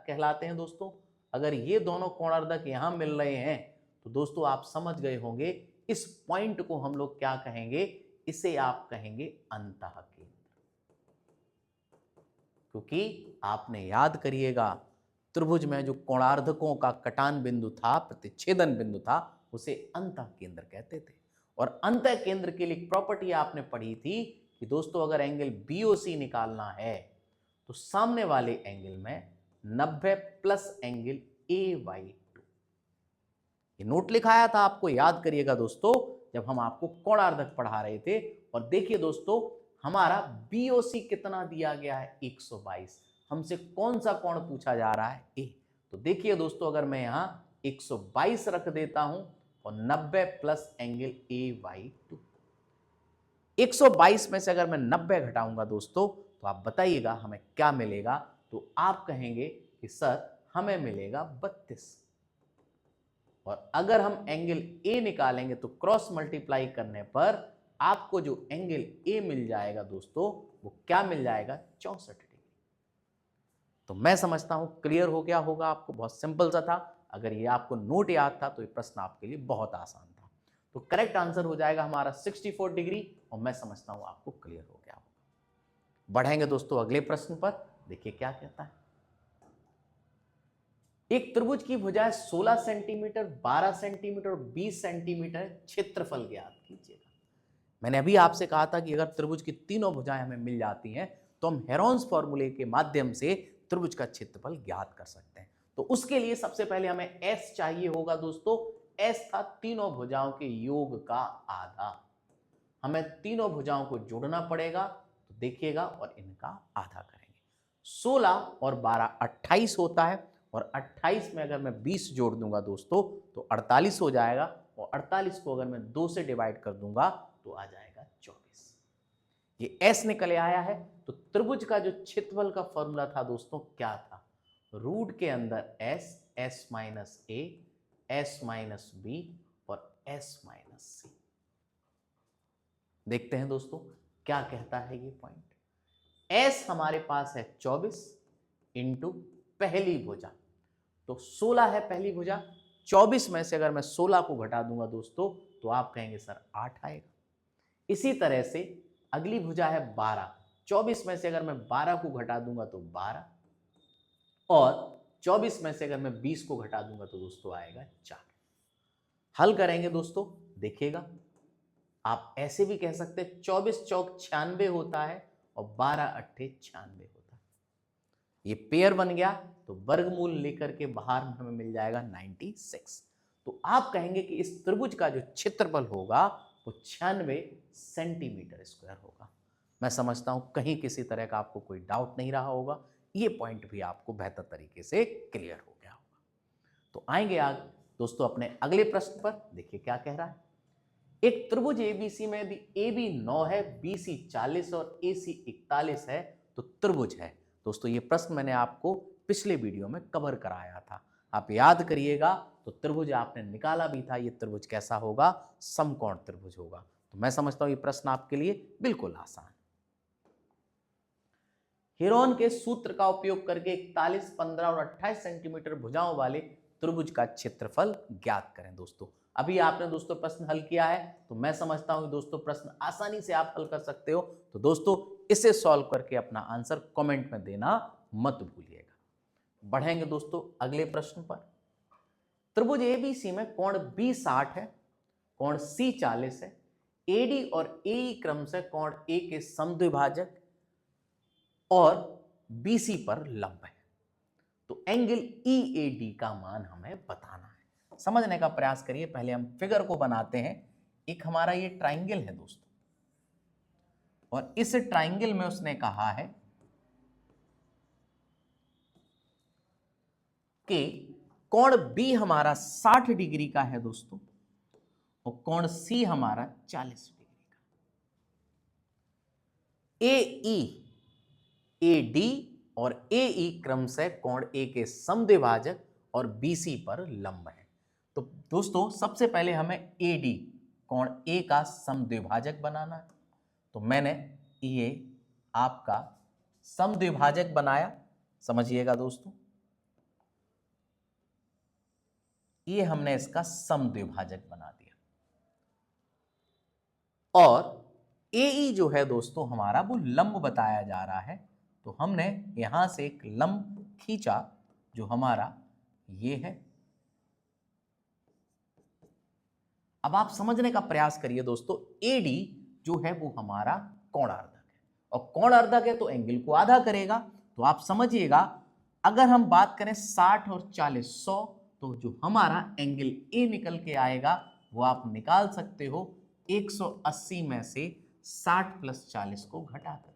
कहलाते हैं दोस्तों। अगर ये दोनों कोणार्धक यहां मिल रहे हैं तो दोस्तों आप समझ गए होंगे, इस पॉइंट को हम लोग क्या कहेंगे, इसे आप कहेंगे अंतःकेंद्र। क्योंकि आपने याद करिएगा, त्रिभुज में जो कोणार्धकों का कटान बिंदु था, प्रतिच्छेदन बिंदु था, उसे अंतःकेंद्र कहते थे। और अंतःकेंद्र के लिए प्रॉपर्टी आपने पढ़ी थी कि दोस्तों अगर एंगल बीओसी निकालना है तो सामने वाले एंगल में 90 प्लस एंगल AY2। ये नोट लिखाया था आपको, याद करिएगा दोस्तों, जब हम आपको कोणार्धक पढ़ा रहे थे। और देखिए दोस्तों, हमारा BOC कितना दिया गया है, 122। हमसे कौन सा कोण पूछा जा रहा है, ए। तो देखिए दोस्तों, अगर मैं यहां 122 रख देता हूं और 90 प्लस एंगल AY2, 122 में से अगर मैं 90 घटाऊंगा दोस्तों, तो आप बताइएगा हमें क्या मिलेगा। तो आप कहेंगे कि सर हमें मिलेगा 32। और अगर हम एंगल ए निकालेंगे तो क्रॉस मल्टीप्लाई करने पर आपको जो एंगल ए मिल जाएगा दोस्तों, वो क्या मिल जाएगा, 64 डिग्री। तो मैं समझता हूं क्लियर हो गया होगा आपको, बहुत सिंपल सा था। अगर ये आपको नोट याद था तो ये प्रश्न आपके लिए बहुत आसान था। तो करेक्ट आंसर हो जाएगा हमारा 64 डिग्री, और मैं समझता हूं आपको क्लियर हो गया होगा। बढ़ेंगे दोस्तों अगले प्रश्न पर, देखिए क्या कहता है। एक त्रिभुज की भुजाएं 16 सेंटीमीटर, 12 सेंटीमीटर और 20 सेंटीमीटर, क्षेत्रफल ज्ञात कीजिएगा। मैंने अभी आपसे कहा था कि अगर त्रिभुज की तीनों भुजाएं हमें मिल जाती हैं तो हम हेरोन्स फॉर्मूले के माध्यम से त्रिभुज का क्षेत्रफल ज्ञात कर सकते हैं। तो उसके लिए सबसे पहले हमें S चाहिए होगा दोस्तों। S था तीनों भुजाओं के योग का आधा। हमें तीनों भुजाओं को जोड़ना पड़ेगा, तो देखिएगा, और इनका आधा करेंगे। 16 और 12 28 होता है, और 28 में अगर मैं 20 जोड़ दूंगा दोस्तों तो 48 हो जाएगा, और 48 को अगर मैं 2 से डिवाइड कर दूंगा तो आ जाएगा 24। ये S निकल आया है। तो त्रिभुज का जो क्षेत्रफल का फॉर्मूला था दोस्तों क्या था? रूट के अंदर S, S minus A, S minus B और S माइनस C। देखते हैं दोस्तों क्या कहता है ये पॉइंट। S हमारे पास है 24 इंटू पहली भुजा, तो 16 है पहली भुजा। 24 में से अगर मैं 16 को घटा दूंगा दोस्तों तो आप कहेंगे सर 8 आएगा। इसी तरह से अगली भुजा है 12। 24 में से अगर मैं 12 को घटा दूंगा तो 12, और 24 में से अगर मैं 20 को घटा दूंगा तो दोस्तों आएगा 4। हल करेंगे दोस्तों, देखिएगा। आप ऐसे भी कह सकते हैं 24 चौक 96 होता है और 12 अट्ठे 96 होता है। ये पेयर बन गया, तो वर्गमूल लेकर के बाहर हमें मिल जाएगा 96। तो आप कहेंगे कि इस त्रिभुज का जो क्षेत्रफल होगा वो 96 सेंटीमीटर स्क्वायर होगा। मैं समझता हूं कहीं किसी तरह का आपको कोई डाउट नहीं रहा होगा, ये पॉइंट भी आपको बेहतर तरीके से क्लियर हो गया होगा। तो आएंगे आज दोस्तों अपने अगले प्रश्न पर, देखिए क्या कह रहा है। एक त्रिभुज एबीसी में यदि AB 9 है, BC 40 और AC 41 है तो त्रिभुज है। दोस्तों ये प्रश्न मैंने आपको पिछले वीडियो में कवर कराया था, आप याद करिएगा। तो त्रिभुज आपने निकाला भी था, ये त्रिभुज कैसा होगा? समकोण त्रिभुज होगा। तो मैं समझता हूं ये प्रश्न आपके लिए बिल्कुल आसान। हेरोन के सूत्र का उपयोग करके 41, 15 और 28 सेंटीमीटर भुजाओं वाले त्रिभुज का क्षेत्रफल ज्ञात करें। दोस्तों अभी आपने दोस्तों प्रश्न हल किया है, तो मैं समझता हूं दोस्तों प्रश्न आसानी से आप हल कर सकते हो। तो दोस्तों इसे सॉल्व करके अपना आंसर कमेंट में देना मत भूलिएगा। बढ़ेंगे दोस्तों अगले प्रश्न पर। त्रिभुज एबीसी में कोण B 60 है, कोण C 40 है, AD और AE क्रम से कोण A के समद्विभाजक और BC पर लंब है। तो एंगल EAD का मान हमें बताना है। समझने का प्रयास करिए, पहले हम फिगर को बनाते हैं। एक हमारा ये ट्राइंगल है दोस्तों, और इस ट्राइंगल में उसने कहा है कि कोण B हमारा 60 डिग्री का है दोस्तों, और कोण C हमारा 40 डिग्री का। AE, AD और AE क्रम से कोण A के समद्विभाजक और BC पर लंब है। तो दोस्तों सबसे पहले हमें AD कोण A का समद्विभाजक बनाना है। तो मैंने ये आपका समद्विभाजक बनाया, समझिएगा दोस्तों, ये हमने इसका समद्विभाजक बना दिया। और AE जो है दोस्तों हमारा वो लंब बताया जा रहा है, तो हमने यहां से एक लंब खींचा जो हमारा ये है। अब आप समझने का प्रयास करिए दोस्तों, AD जो है वो हमारा कोणार्धक है, और कोणार्धक है तो एंगल को आधा करेगा। तो आप समझिएगा, अगर हम बात करें 60 और 40 100, तो जो हमारा एंगल A निकल के आएगा वो आप निकाल सकते हो 180 में से 60 प्लस 40 को घटाकर।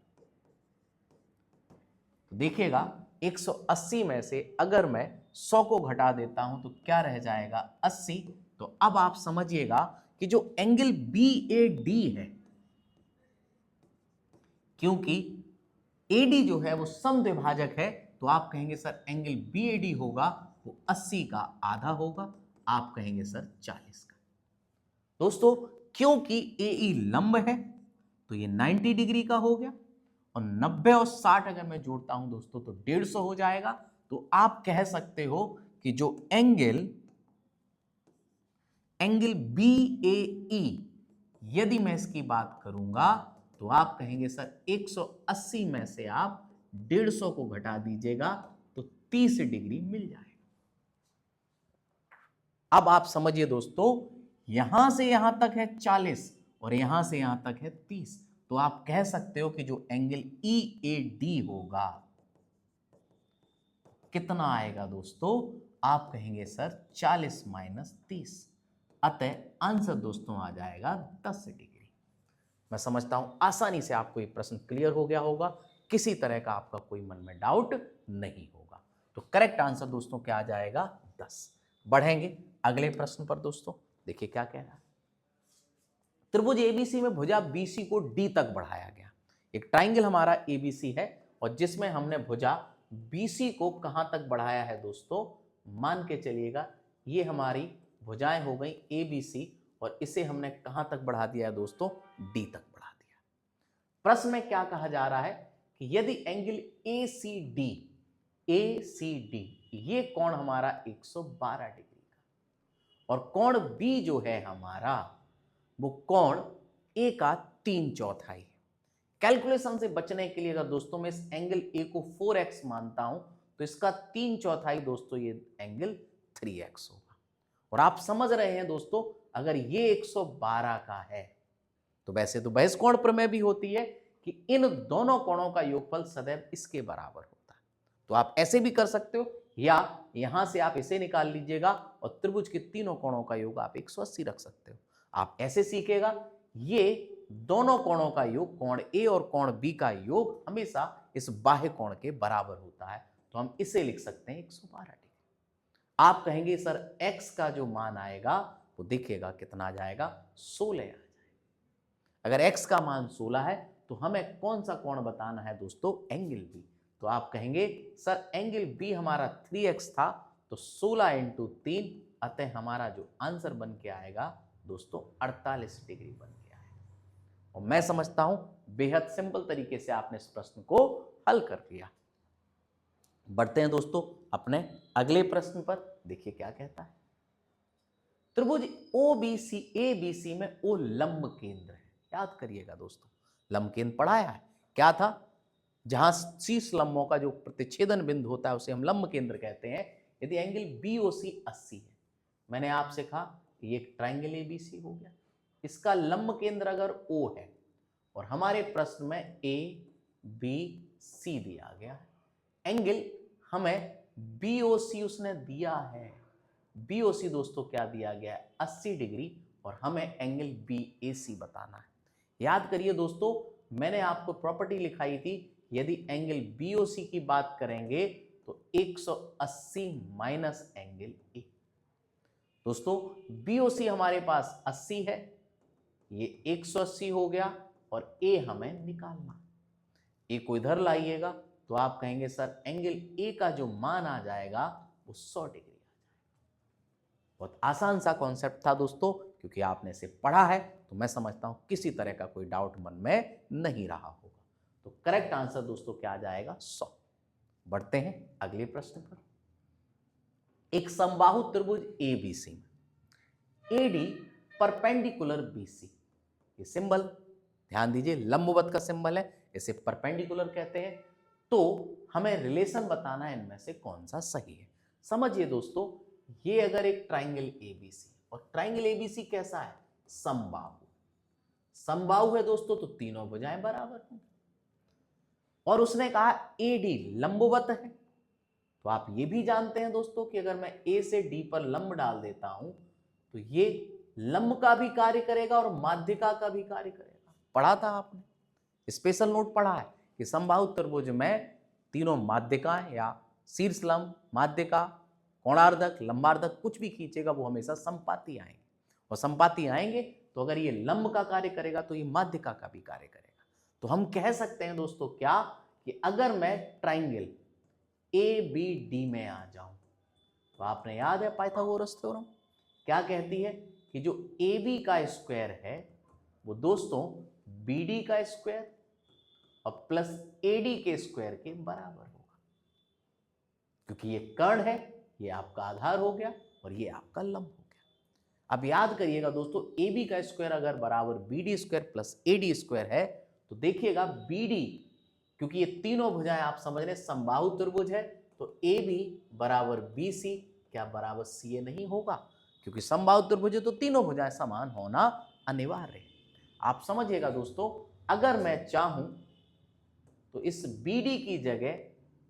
तो देखिएगा 180 में से अगर मैं 100 को घटा देता हूं तो क्या रह जाएगा? 80। तो अब आप समझिएगा कि जो एंगल BAD है, क्योंकि AD जो है वो समद्विभाजक है, तो आप कहेंगे सर एंगल BAD होगा वो 80 का आधा होगा, आप कहेंगे सर 40 का। दोस्तों क्योंकि AE लंब है तो ये 90 डिग्री का हो गया, और 90 और 60 अगर मैं जोड़ता हूं दोस्तों तो 150 हो जाएगा। तो आप कह सकते हो कि जो एंगल बी ए ई, यदि मैं इसकी बात करूंगा तो आप कहेंगे सर 180 में से आप 150 को घटा दीजिएगा तो 30 डिग्री मिल जाएगा। अब आप समझिए दोस्तों, यहां से यहां तक है 40 और यहां से यहां तक है 30, तो आप कह सकते हो कि जो एंगल ई ए डी होगा कितना आएगा दोस्तों, आप कहेंगे सर 40 माइनस 30, अतः आंसर दोस्तों आ जाएगा 10 डिग्री। मैं समझता हूं आसानी से आपको ये प्रश्न क्लियर हो गया होगा, किसी तरह का आपका कोई मन में डाउट नहीं होगा। तो करेक्ट आंसर दोस्तों क्या आ जाएगा, 10। बढ़ेंगे अगले प्रश्न पर दोस्तों, देखिए क्या कह रहा है। त्रिभुज एबीसी में भुजा बीसी को डी तक बढ़ाया गया। एक ट्राइंगल हमारा एबीसी है और जिसमें हमने भुजा बीसी को कहां तक बढ़ाया है दोस्तों, मान के चलिएगा ये हमारी भुजाएं हो गई एबीसी और इसे हमने कहां तक बढ़ा दिया है दोस्तों, डी तक बढ़ा दिया। प्रश्न में क्या कहा जा रहा है कि यदि एंगल एसीडी ये कोण हमारा 112 डिग्री का और कोण बी जो है हमारा वो कोण ए का 3/4 है। कैलकुलेशन से बचने के लिए अगर दोस्तों मैं इस एंगल ए को 4x मानता हूं तो इसका 3/4 दोस्तों ये एंगल 3x होगा। और आप समझ रहे हैं दोस्तों, अगर ये 112 का है तो वैसे तो बहिष्कोण प्रमेय भी होती है कि इन दोनों कोणों का योगफल सदैव इसके बराबर होता है। तो आप ऐसे भी कर सकते हो या यहां से आप इसे निकाल लीजिएगा और त्रिभुज के तीनों कोणों का योग आप 180 रख सकते हो। आप ऐसे सीखेगा, ये दोनों कोणों का योग, कोण ए और कोण बी का योग हमेशा इस बाह्य कोण के बराबर होता है, तो हम इसे लिख सकते हैं 112 डिग्री। आप कहेंगे सर x का जो मान आएगा वो देखिएगा कितना आ जाएगा, 16 आ जाएगा। अगर x का मान 16 है तो हमें कौन सा कोण बताना है दोस्तों, एंगल बी। तो आप कहेंगे सर एंगल बी हमारा 3x था तो 16 इंटू 3, अतः हमारा जो आंसर बन के आएगा दोस्तों 48 डिग्री बन के आएगा। और मैं समझता हूं बेहद सिंपल तरीके से आपने इस प्रश्न को हल कर लिया। बढ़ते हैं दोस्तों अपने अगले प्रश्न पर, देखिए क्या कहता है। त्रिभुज ओबीसी एबीसी में ओ लंब केंद्र है। याद करिएगा दोस्तों, लंब केंद्र पढ़ाया है, क्या था, जहां शीर्ष लंबों का जो प्रतिच्छेदन बिंदु होता है उसे हम लंब केंद्र कहते हैं। यदि एंगल बीओसी 80 है, मैंने आपसे कहा ये एक ट्राइंगल एबीसी हो गया, इसका लंब केंद्र अगर ओ है और हमारे प्रश्न में ए बी सी दिया गया है, एंगल हमें बीओसी उसने दिया है, बीओसी दोस्तों क्या दिया गया है, 80 डिग्री, और हमें एंगल बीएसी बताना है। याद करिए दोस्तों, मैंने आपको प्रॉपर्टी लिखाई थी, यदि एंगल बीओसी की बात करेंगे तो 180 माइनस एंगल ए। दोस्तों बीओसी हमारे पास 80 है, ये 180 हो गया और ए हमें निकालना, ए को इधर लाइएगा तो आप कहेंगे सर एंगल ए का जो मान आ जाएगा वो 100 डिग्री आ जाएगा। बहुत आसान सा कॉन्सेप्ट था दोस्तों, क्योंकि आपने इसे पढ़ा है तो मैं समझता हूं किसी तरह का कोई डाउट मन में नहीं रहा होगा। तो करेक्ट आंसर दोस्तों क्या आ जाएगा, 100। बढ़ते हैं अगले प्रश्न पर। एक समबाहु त्रिभुज एबीसी में एडी परपेंडिकुलर बीसी, ये सिंबल ध्यान दीजिए लंबवत का सिंबल है, इसे परपेंडिकुलर कहते हैं। तो हमें रिलेशन बताना है इनमें से कौन सा सही है। समझिए दोस्तों, ये अगर एक ट्राइंगल एबीसी, और ट्राइंगल एबीसी कैसा है, समबाहु, समबाहु है दोस्तों तो तीनों भुजाएं बराबर होंगी, और उसने कहा एडी लंबवत है, तो आप ये भी जानते हैं दोस्तों कि अगर मैं ए से डी पर लंब डाल देता हूं तो ये लंब का भी कार्य करेगा और माध्यिका का भी कार्य करेगा। पढ़ा था आपने, स्पेशल नोट पढ़ा है कि समबाहु त्रिभुज में तीनों माध्यिकाएं या शीर्ष लंब, माध्यिका, कोणार्धक, लंबार्धक कुछ भी खींचेगा वो हमेशा संपाती आएंगे, और संपाती आएंगे तो अगर ये लंब का कार्य करेगा तो ये माध्यिका का भी कार्य करेगा। तो हम कह सकते हैं दोस्तों क्या, कि अगर मैं ट्राइंगल ए बी डी में आ जाऊं तो आपने याद है पाइथागोरस थ्योरम क्या कहती है कि जो ए बी का स्क्वायर है वो दोस्तों बी डी का स्क्वायर और प्लस AD के स्क्वायर के बराबर होगा, क्योंकि ये कर्ण है, ये आपका आधार हो गया और ये आपका लंब हो गया। अब याद करिएगा दोस्तों, AB का स्क्वायर अगर बराबर BD square plus AD square है तो देखिएगा BD, क्योंकि ये तीनों भुजाएं आप समझ रहे समबाहु त्रिभुज है, तो AB बराबर BC क्या बराबर CA नहीं होगा, क्योंकि समबाहु त्रिभुज है तो तीनों भुजाएं समान होना अनिवार्य है। आप समझिएगा दोस्तों, अगर मैं चाहूं तो इस BD की जगह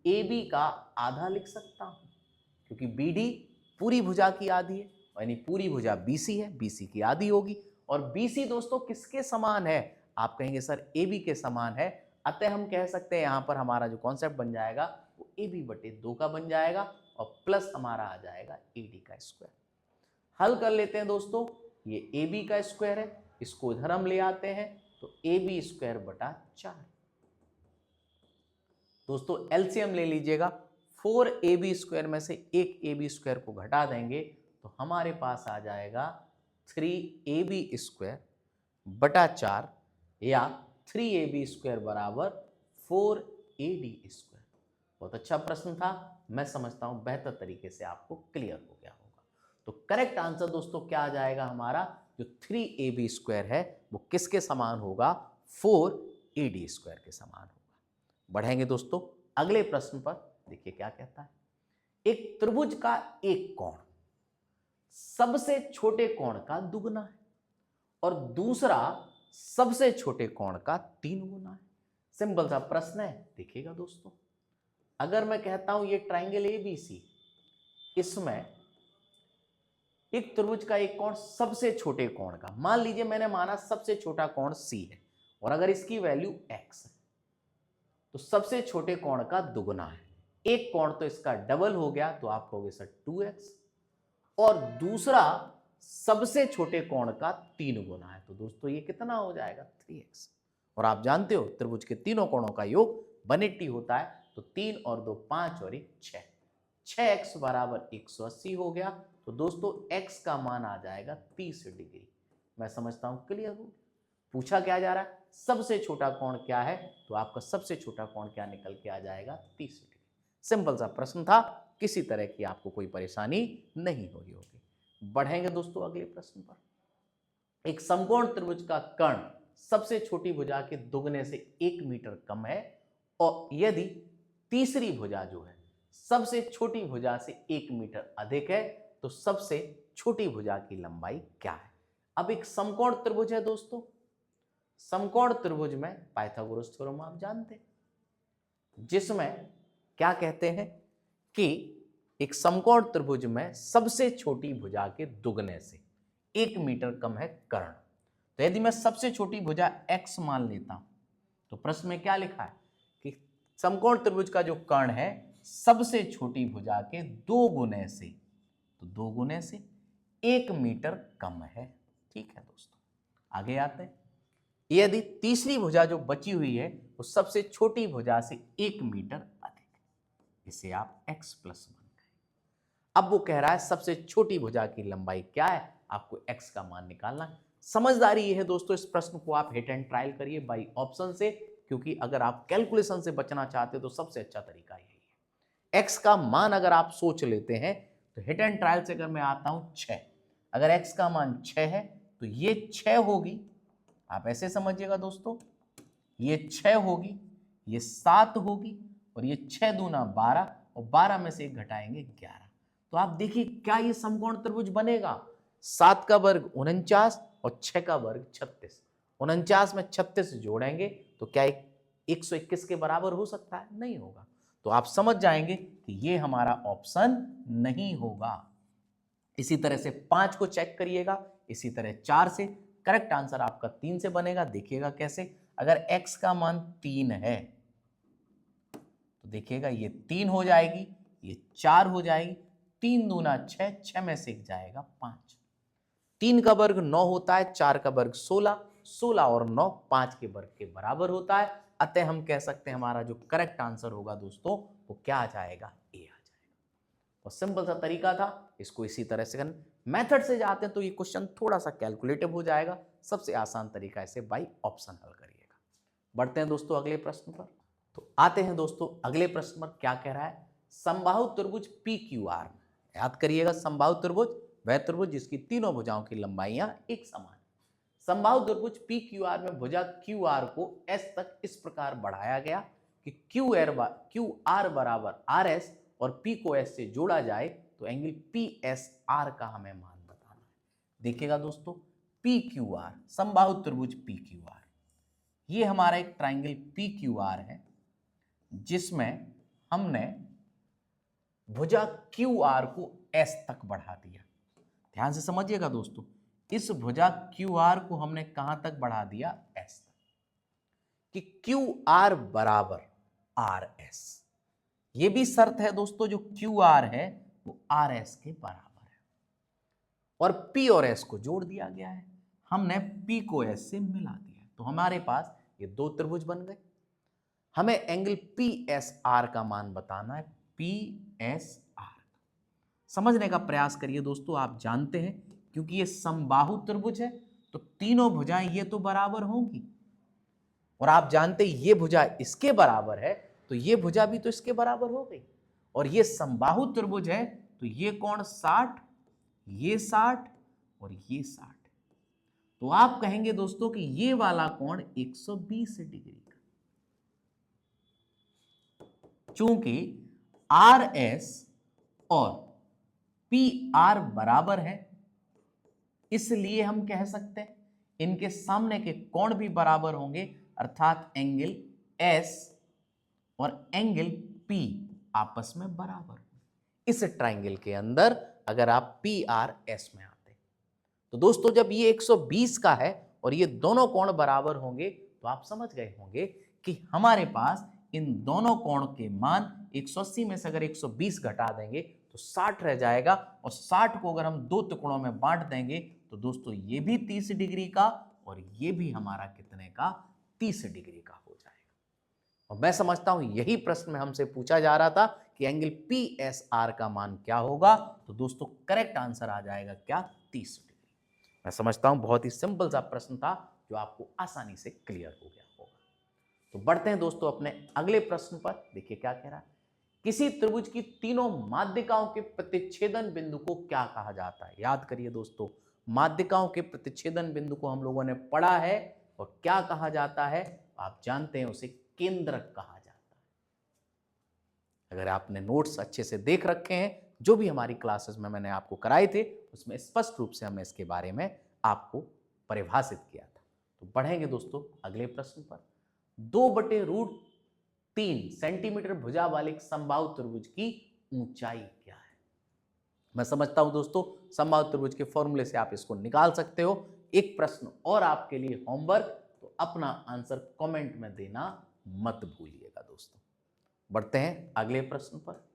AB का आधा लिख सकता हूं, क्योंकि BD पूरी भुजा की आधी है, यानी पूरी भुजा BC है, BC की आधी होगी। और BC दोस्तों किसके समान है? आप कहेंगे सर AB के समान है, अतः हम कह सकते हैं यहां पर हमारा जो कॉन्सेप्ट बन जाएगा वो AB/2 का बन जाएगा और प्लस हमारा आ जाएगा AD का स्क्वायर। हल कर लेते हैं दोस्तों, ये AB का स्क्वायर है, इसको इधर हम ले आते हैं तो AB स्क्वायर बटा 4। दोस्तों एलसीएम ले लीजिएगा, 4AB स्क्वायर में से एक AB स्क्वायर को घटा देंगे तो हमारे पास आ जाएगा 3AB स्क्वायर बटा 4 या 3AB स्क्वायर बराबर 4AD स्क्वायर। बहुत अच्छा प्रश्न था, मैं समझता हूं बेहतर तरीके से आपको क्लियर हो गया होगा। तो करेक्ट आंसर दोस्तों क्या आ जाएगा हमारा, जो 3AB स्क्वायर है वो किसके समान होगा, 4AD स्क्वायर के समान होगा। बढ़ेंगे दोस्तों अगले प्रश्न पर, देखिए क्या कहता है। एक त्रिभुज का एक कोण सबसे छोटे कोण का दुगना है और दूसरा सबसे छोटे कोण का 3 गुना है। सिंपल सा प्रश्न है, देखिएगा दोस्तों, अगर मैं कहता हूं ये ट्राइंगल ABC, इसमें एक त्रिभुज का एक कोण सबसे छोटे कोण का, मान लीजिए मैंने माना सबसे छोटा कोण C है और अगर इसकी वैल्यू X है तो सबसे छोटे कोण का दुगना है। एक कोण तो इसका डबल हो गया तो आप कहोगे सर 2x, और दूसरा सबसे छोटे कोण का 3 गुना है, तो दोस्तों ये कितना हो जाएगा 3x। और आप जानते हो त्रिभुज के तीनों कोणों का योग 180 होता है, तो 3 और 2 5 और 1 6, 6x बराबर 180 हो गया। तो दोस्तों x का मान आ जाएगा 30 डिग्री। मैं समझता हूं क्लियर हो। पूछा क्या जा रहा है, सबसे छोटा कोण क्या है, तो आपका सबसे छोटा कोण क्या निकल के आ जाएगा 30 डिग्री। सिंपल सा प्रश्न था, किसी तरह की आपको कोई परेशानी नहीं हो रही होगी। बढ़ेंगे दोस्तों अगले प्रश्न पर। एक समकोण त्रिभुज का कर्ण सबसे छोटी भुजा के दुगने से 1 मीटर कम है और यदि तीसरी भुजा जो है सबसे छोटी भुजा से 1 मीटर अधिक है तो सबसे छोटी भुजा की लंबाई क्या है। अब एक समकोण त्रिभुज है दोस्तों, समकोण त्रिभुज में पाइथागोरस थ्योरम आप जानते हैं, जिसमें क्या कहते हैं कि एक समकोण त्रिभुज में सबसे छोटी भुजा के दुगने से 1 मीटर कम है कर्ण। तो यदि मैं सबसे छोटी भुजा x मान लेता हूं तो प्रश्न में क्या लिखा है कि समकोण त्रिभुज का जो कर्ण है सबसे छोटी भुजा के 2 गुने से, तो 2 गुने से 1 मीटर कम है। ठीक है दोस्तों, आगे आते हैं। यदि तीसरी भुजा जो बची हुई है वो सबसे छोटी भुजा से 1 मीटर अधिक है, इसे आप x प्लस 1 कहें। अब वो कह रहा है सबसे छोटी भुजा की लंबाई क्या है, आपको x का मान निकालना है। समझदारी ये है दोस्तों, इस प्रश्न को आप हिट एंड ट्रायल करिए बाई ऑप्शन से, क्योंकि अगर आप कैलकुलेशन से बचना चाहते हो तो सबसे अच्छा तरीका यही है। x का मान अगर आप सोच लेते हैं तो हिट एंड ट्रायल से अगर मैं आता हूं 6, अगर x का मान 6 है तो ये 6 होगी, आप ऐसे समझिएगा दोस्तों, ये 6 होगी, ये 7 होगी और ये 6 दूना 12 और 12 में से 1 घटाएंगे 11। तो आप देखिए क्या ये समकोण त्रिभुज बनेगा। 7 का वर्ग 49 और 6 का वर्ग 36, 49 में 36 जोड़ेंगे तो क्या 121 के बराबर हो सकता है, नहीं होगा। तो आप समझ जाएंगे कि ये हमारा ऑप्शन नहीं होगा। इसी तरह से 5 को चेक करिएगा, इसी तरह 4 से, करेक्ट आंसर आपका 3 से बनेगा। देखिएगा कैसे, अगर x का मान 3 है तो देखिएगा ये 3 हो जाएगी, ये 4 हो जाएगी, 3 दूना 6, 6 में से 1 जाएगा 5, 3 का वर्ग 9 होता है, 4 का वर्ग 16, 16 और 9 5 के वर्ग के बराबर होता है। अतः हम कह सकते हैं हमारा जो करेक्ट आंसर होगा दोस्तों वो क्या आ जाएगा, ए आ जाएगा। और सिंपल सा तरीका था, इसको इसी तरह से करना। मेथड से जाते हैं तो ये क्वेश्चन थोड़ा सा कैलकुलेटिव हो जाएगा, सबसे आसान तरीका ऐसे बाई ऑप्शन हल करिएगा। बढ़ते हैं दोस्तों अगले प्रश्न पर। तो आते हैं दोस्तों अगले प्रश्न पर, क्या कह रहा है, समबाहु त्रिभुज पी क्यू आर। याद करिएगा, समबाहु त्रिभुज वह त्रिभुज जिसकी तीनों भुजाओं की लंबाइयां एक समान है। समबाहु त्रिभुज पी क्यू आर में भुजा क्यू आर को एस तक इस प्रकार बढ़ाया गया कि क्यू आर बराबर आर एस और पी को एस से जोड़ा जाए तो एंगल पी एस आर का हमें मान बताना है। देखिएगा दोस्तों, पी क्यू आर, समबाहु त्रिभुज पी क्यू आर, ये हमारा एक ट्राइंगल पी क्यू आर है जिसमें हमने भुजा क्यू आर को एस तक बढ़ा दिया। ध्यान से समझिएगा दोस्तों, इस भुजा क्यू आर को हमने कहां तक बढ़ा दिया, एस तक, कि क्यू आर बराबर आर एस। ये भी शर्त है दोस्तों, जो क्यू आर है वो आर एस के बराबर है, और पी और एस को जोड़ दिया गया है। हमने पी को एस से मिला दिया, तो हमारे पास ये दो त्रिभुज बन गए। हमें एंगल पी एस आर का मान बताना है, पी एस आर। समझने का प्रयास करिए दोस्तों, आप जानते हैं क्योंकि ये समबाहु त्रिभुज है तो तीनों भुजाएं ये तो बराबर होंगी, और आप जानते हैं ये भुजा इसके बराबर है तो ये भुजा भी तो इसके बराबर हो गई, और ये समबाहु त्रिभुज है तो ये कोण 60, ये 60 और ये 60। तो आप कहेंगे दोस्तों कि ये वाला कोण 120 डिग्री का। चूंकि आर एस और पी आर बराबर है, इसलिए हम कह सकते हैं इनके सामने के कोण भी बराबर होंगे, अर्थात एंगल एस और एंगल पी आपस में बराबर होंगे। इस ट्राइंगल के अंदर अगर आप पी आर एस में आते, तो दोस्तों जब ये 120 का है और ये दोनों कोण बराबर होंगे तो आप समझ गए होंगे कि हमारे पास इन दोनों कोण के मान 180 में से अगर 120 घटा देंगे तो 60 रह जाएगा, और 60 को अगर हम दो टुकड़ों में बांट देंगे तो दोस्तों ये भी 30 डिग्री का और ये भी हमारा कितने का, 30 डिग्री का हो जाएगा। और मैं समझता हूं यही प्रश्न में हमसे पूछा जा रहा था कि एंगल पी एस आर का मान क्या होगा, तो दोस्तों करेक्ट आंसर आ जाएगा क्या, 30 डिग्री। मैं समझता हूं बहुत ही सिंपल सा प्रश्न था जो आपको आसानी से क्लियर हो गया होगा। तो बढ़ते हैं दोस्तों अपने अगले प्रश्न पर। देखिए क्या कह रहा है, किसी त्रिभुज की तीनों माध्यिकाओं के प्रतिच्छेदन बिंदु को क्या कहा जाता है। याद करिए दोस्तों, माध्यिकाओं के प्रतिच्छेदन बिंदु को हम लोगों ने पढ़ा है, और क्या कहा जाता है, आप जानते हैं उसे केंद्रक कहा जाता है। अगर आपने नोट्स अच्छे से देख रखे हैं, जो भी हमारी क्लासेस में मैंने आपको कराए थे, उसमें स्पष्ट रूप से हमने इसके बारे में आपको परिभाषित किया था। तो बढ़ेंगे दोस्तों अगले प्रश्न पर। 2/√3 सेंटीमीटर भुजा वाले समबाहु त्रिभुज की ऊंचाई क्या है। मैं समझता हूं दोस्तों समबाहु त्रिभुज के फॉर्मूले से आप इसको निकाल सकते हो। एक प्रश्न और आपके लिए होमवर्क, तो अपना आंसर कमेंट में देना मत भूलिएगा दोस्तों। बढ़ते हैं अगले प्रश्न पर।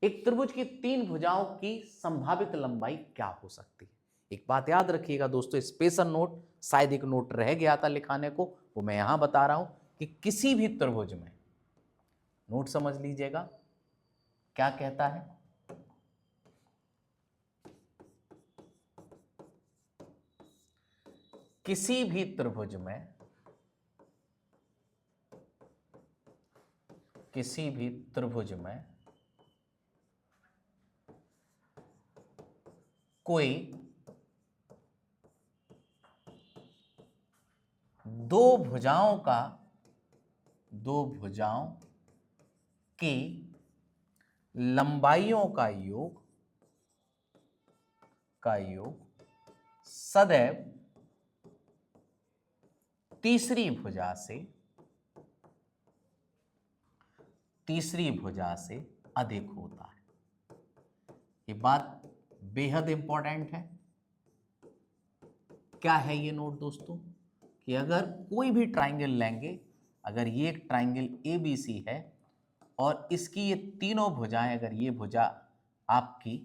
एक त्रिभुज की तीन भुजाओं की संभावित लंबाई क्या हो सकती है। एक बात याद रखिएगा दोस्तों, स्पेशल नोट, शायद एक नोट रह गया था लिखाने को, वो मैं यहां बता रहा हूं कि किसी भी त्रिभुज में, नोट समझ लीजिएगा क्या कहता है, किसी भी त्रिभुज में, किसी भी त्रिभुज में कोई दो भुजाओं की लंबाइयों का योग सदैव तीसरी भुजा से अधिक होता है। ये बात बेहद इंपॉर्टेंट है। क्या है ये नोट दोस्तों, कि अगर कोई भी ट्राइंगल लेंगे, अगर ये एक ट्राइंगल ABC है और इसकी ये तीनों भुजाएं, अगर ये भुजा आपकी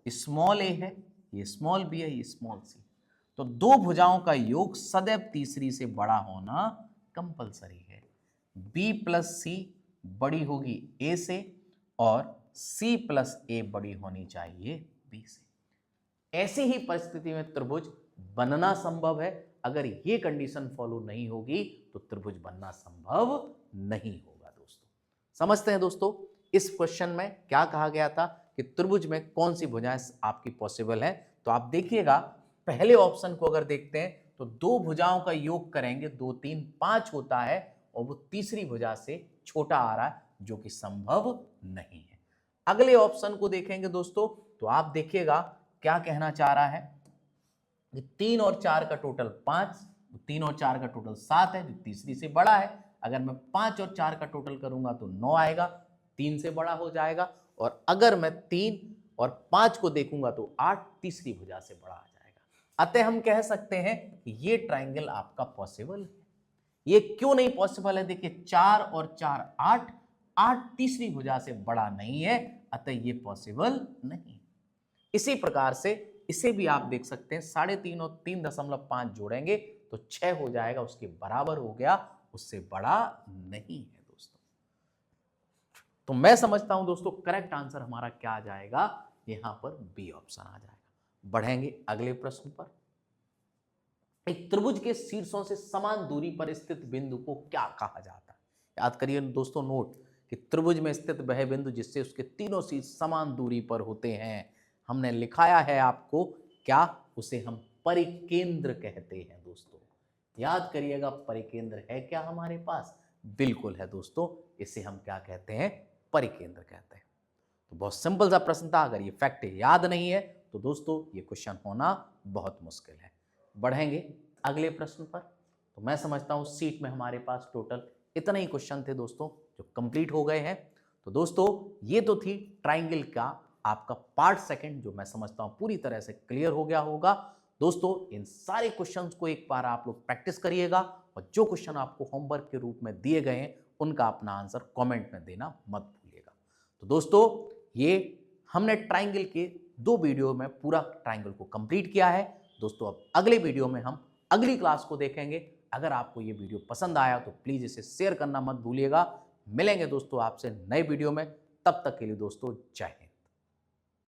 स्मॉल a है, ये स्मॉल b है, ये स्मॉल c, तो दो भुजाओं का योग सदैव तीसरी से बड़ा होना कंपलसरी है। b प्लस c बड़ी होगी a से और c प्लस a बड़ी होनी चाहिए b से। ऐसी ही परिस्थिति में त्रिभुज बनना संभव है अगर ये कंडीशन फॉलो नहीं होगी तो त्रिभुज बनना संभव नहीं होगा दोस्तों। समझते हैं दोस्तों, इस क्वेश्चन में क्या कहा गया था कि त्रिभुज में कौन सी भुजाएं आपकी पॉसिबल है। तो आप देखिएगा, पहले ऑप्शन को अगर देखते हैं तो दो भुजाओं का योग करेंगे 2 3 5 होता है, और वो तीसरी भुजा से छोटा आ रहा है, जो कि संभव नहीं है। अगले ऑप्शन को देखेंगे दोस्तों, तो आप देखिएगा क्या कहना चाह रहा है कि 3 और 4 का टोटल 5, 3 और 4 का टोटल 7 है, जो तीसरी से बड़ा है। अगर मैं 5 और 4 का टोटल करूंगा तो 9 आएगा, 3 से बड़ा हो जाएगा। और अगर मैं 3 और 5 को देखूंगा तो 8 तीसरी भुजा से बड़ा आ जाएगा। अतः हम कह सकते हैं कि ये ट्राइंगल आपका पॉसिबल है। ये क्यों नहीं पॉसिबल है? देखिए 4 और 4 8, 8 तीसरी भुजा से बड़ा नहीं है, अतः ये पॉसिबल नहीं। इसी प्रकार से इसे भी आप देख सकते हैं, 3.5 और 3.5 जोड़ेंगे तो 6 हो जाएगा, उसके बराबर हो गया, उससे बड़ा नहीं है दोस्तों। तो मैं समझता हूं दोस्तों करेक्ट आंसर हमारा क्या आ जाएगा, यहां पर बी ऑप्शन आ जाएगा। बढ़ेंगे अगले प्रश्न पर। एक त्रिभुज के शीर्षों से समान दूरी पर स्थित बिंदु को क्या कहा जाता है? याद करिए दोस्तों, नोट कि त्रिभुज में स्थित वह बिंदु जिससे उसके तीनों शीर्ष समान दूरी पर होते हैं, हमने लिखाया है आपको क्या, उसे हम परिकेंद्र कहते हैं दोस्तों। याद करिएगा, परिकेंद्र है क्या हमारे पास? बिल्कुल है दोस्तों, इसे हम क्या कहते हैं? परिकेंद्र कहते हैं। तो बहुत सिंपल सा प्रश्न था, अगर ये फैक्ट याद नहीं है तो दोस्तों ये क्वेश्चन होना बहुत मुश्किल है। बढ़ेंगे अगले प्रश्न पर। तो मैं समझता हूँ सीट में हमारे पास टोटल इतने ही क्वेश्चन थे दोस्तों जो कंप्लीट हो गए हैं। तो दोस्तों ये तो थी ट्राइंगल का आपका पार्ट सेकंड, जो मैं समझता हूँ पूरी तरह से क्लियर हो गया होगा। दोस्तों इन सारे क्वेश्चंस को एक बार आप लोग प्रैक्टिस करिएगा, और जो क्वेश्चन आपको होमवर्क के रूप में दिए गए हैं उनका अपना आंसर कमेंट में देना मत भूलिएगा। तो दोस्तों ये हमने ट्राइंगल के 2 वीडियो में पूरा ट्राइंगल को कंप्लीट किया है दोस्तों। अब अगले वीडियो में हम अगली क्लास को देखेंगे। अगर आपको ये वीडियो पसंद आया तो प्लीज़ इसे शेयर करना मत भूलिएगा। मिलेंगे दोस्तों आपसे नए वीडियो में, तब तक के लिए दोस्तों जय हिंद।